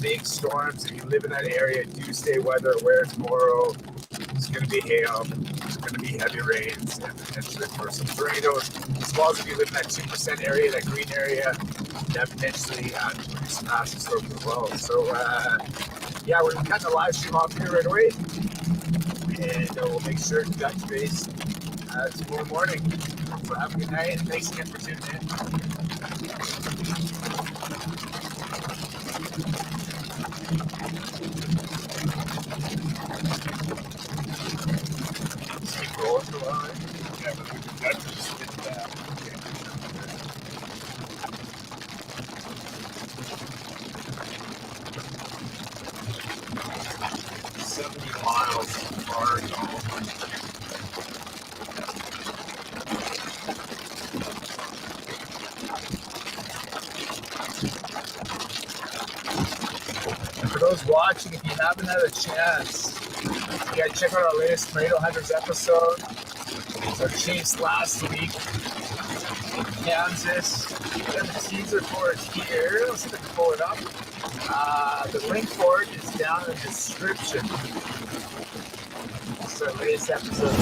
big storms. If you live in that area, do stay weather aware tomorrow. It's going to be hail. It's going to be heavy rains and potentially for some tornadoes. As well as if you live in that 2% area, that green area, that potentially produce some massive storms as well. So, yeah, we're cutting the live stream off here right away. And we'll make sure to touch base tomorrow morning. So have a good night and thanks again for tuning in. Rolling the line. Yeah, but we can just hit that. Okay. 70 miles far y'all. And for those watching, if you haven't had a chance, you gotta check out our latest Tornado Hunters episode. It's our chase last week in Kansas. We have the teaser for it here. Let's see if I can pull it up. The link for it is down in the description. It's our latest episode.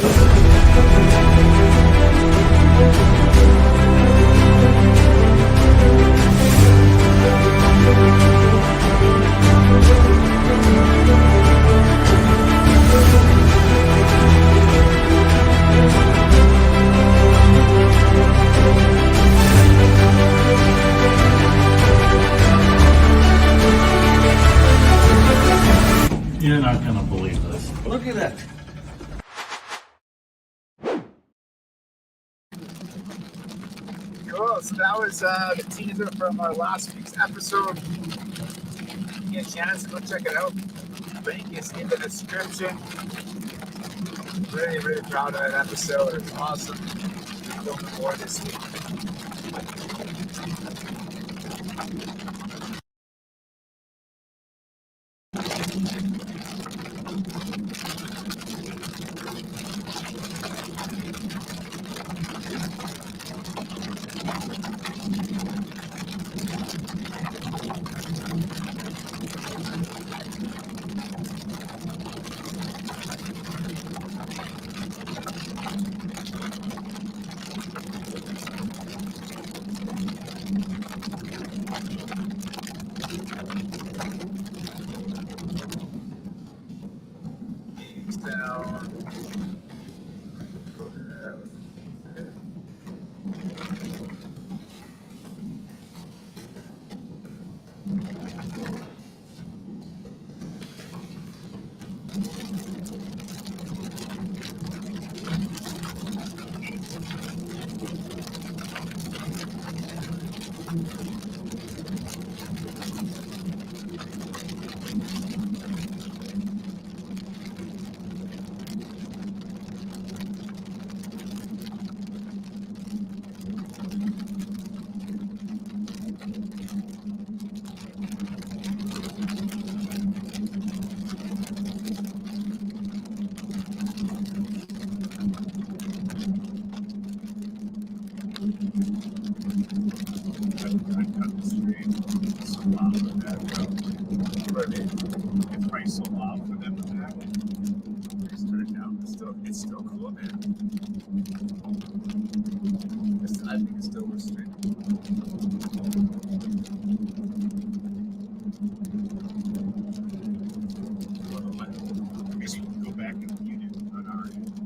You're not gonna believe this. Look at that. Cool. So that was the teaser from our last week's episode. If you get a chance to go check it out, link is in the description. Really, really proud of that episode. It was awesome. Filming more this week. Jamestown. So loud with that, it's probably so loud for them with that. Just turn it down. It's still cool, man. I think it's still restricted. I guess we can go back and mute it on our end.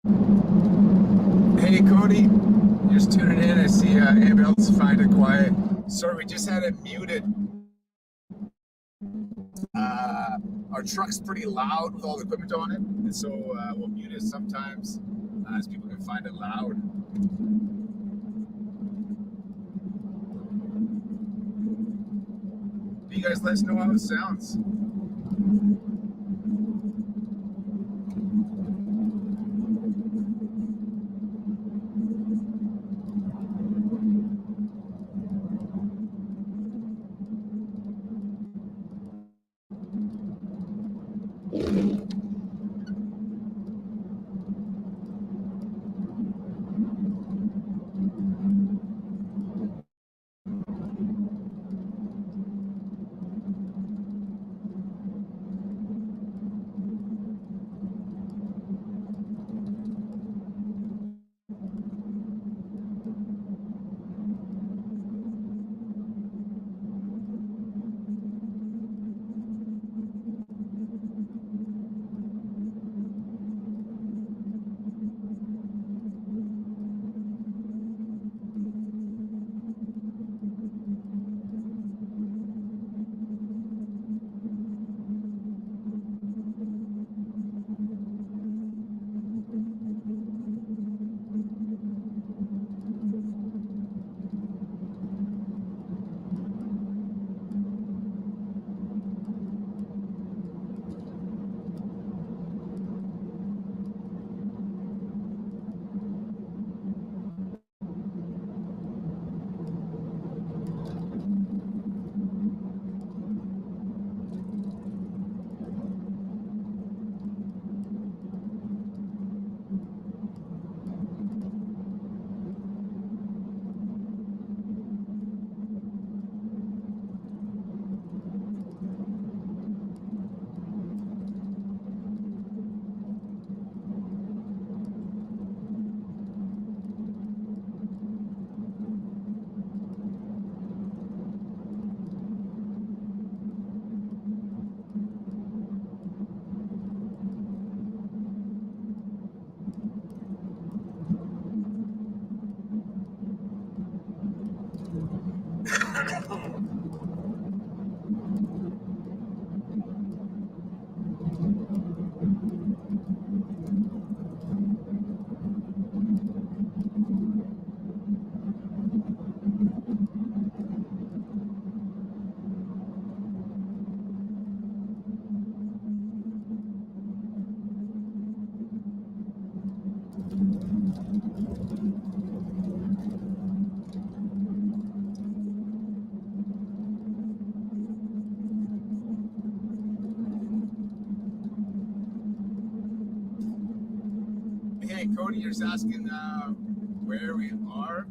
Hey Cody, just tuning in. I see ambulance find it quiet. Sorry, we just had it muted. Our truck's pretty loud with all the equipment on it, and so we'll mute it sometimes as people can find it loud. You guys let us know how it sounds. Hey Cody, you're just asking where we are.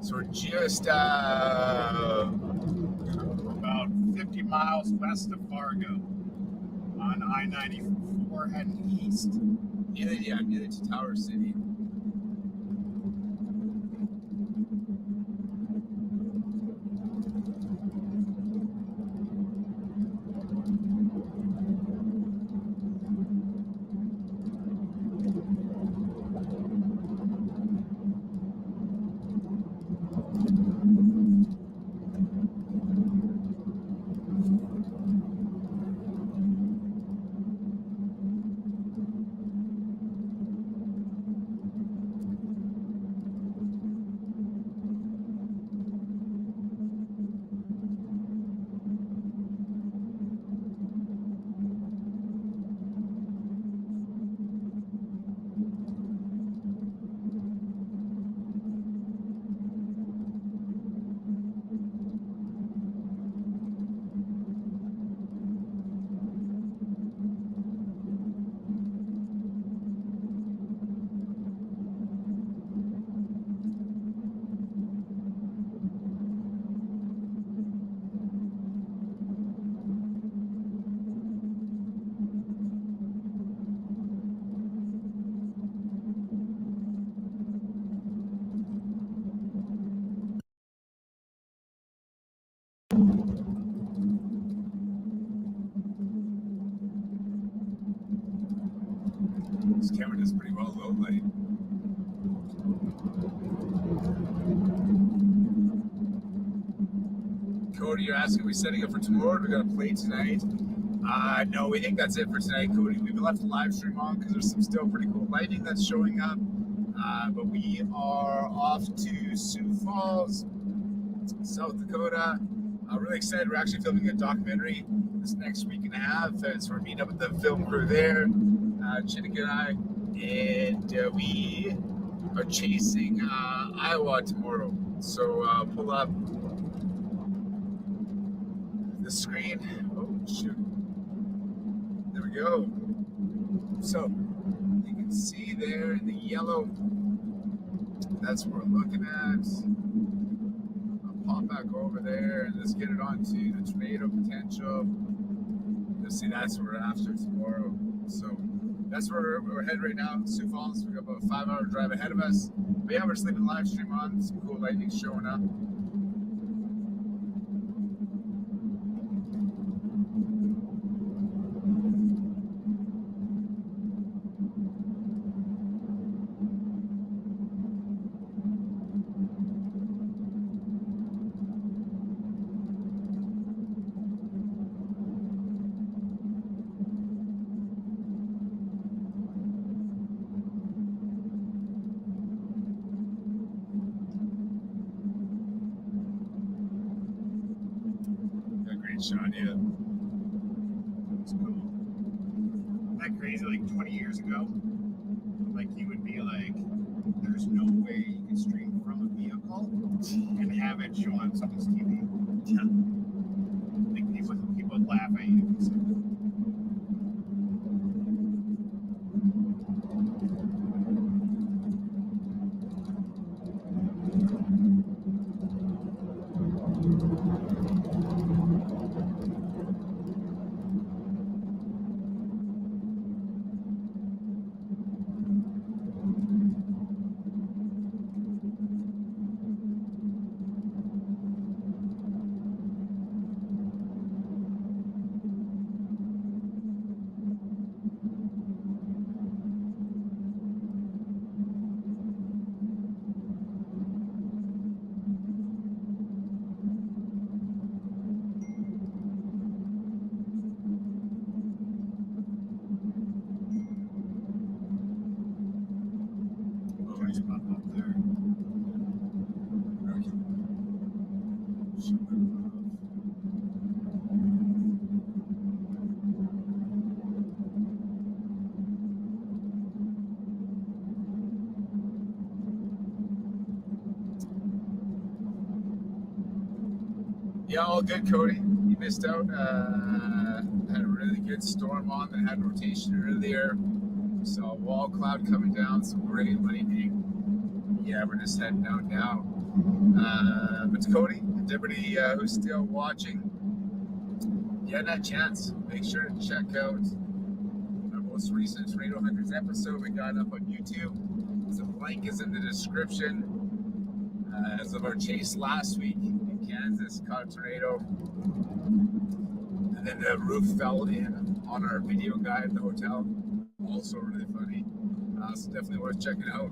So we're just About 50 miles west of Fargo on I-94 heading east. near to Tower City. This camera does pretty well low light. Cody, you're asking, are we setting up for tomorrow? We got to play tonight. No, we think that's it for tonight, Cody. We've left the live stream on because there's some still pretty cool lighting that's showing up. But we are off to Sioux Falls, South Dakota. Really excited. We're actually filming a documentary this next week and a half. So we're meeting up with the film crew there, Chinnick and I. And we are chasing Iowa tomorrow. So pull up the screen. Oh, shoot. There we go. So you can see there in the yellow, that's what we're looking at. I'll pop back over there and let's get it onto the tornado potential. You'll see that's what we're after tomorrow. So that's where we're headed right now, Sioux Falls. We've got about a 5-hour drive ahead of us. But yeah, we're just leaving the live stream on. Some cool lightning showing up. Shot, yeah. It's cool. Isn't that crazy? Like 20 years ago, like you would be like, there's no way you could stream from a vehicle and have it show on someone's TV. Yeah. Like people would laugh at you. Just pop up there. Yeah, all good, Cody. You missed out. Had a really good storm on that had rotation earlier. Saw a wall cloud coming down, some great lightning. Yeah, we're just heading out now. But to Cody and everybody who's still watching, if you had that chance, make sure to check out our most recent Tornado Hunters episode. We got it up on YouTube. The link is in the description. As of our chase last week in Kansas, caught a tornado. And then the roof fell in on our video guy at the hotel. Also really funny. So definitely worth checking out.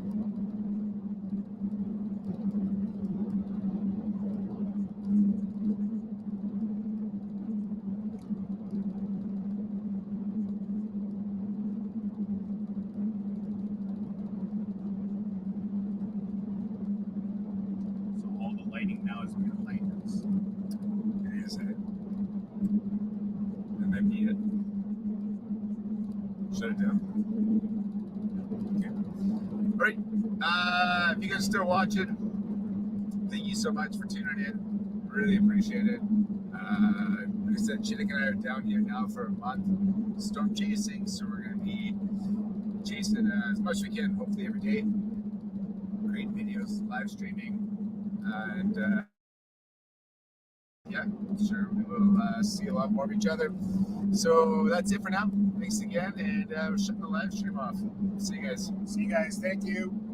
So all the lighting now is behind us. It is, eh? That might be it. Shut it down. Okay. All right. If you guys are still watching, thank you so much for tuning in. Really appreciate it. Like I said, Chinnick and I are down here now for a month storm chasing, so we're going to be chasing as much as we can, hopefully every day. Great videos, live streaming, and yeah, sure we will see a lot more of each other. So that's it for now. Thanks again, and we're shutting the live stream off. See you guys. See you guys. Thank you.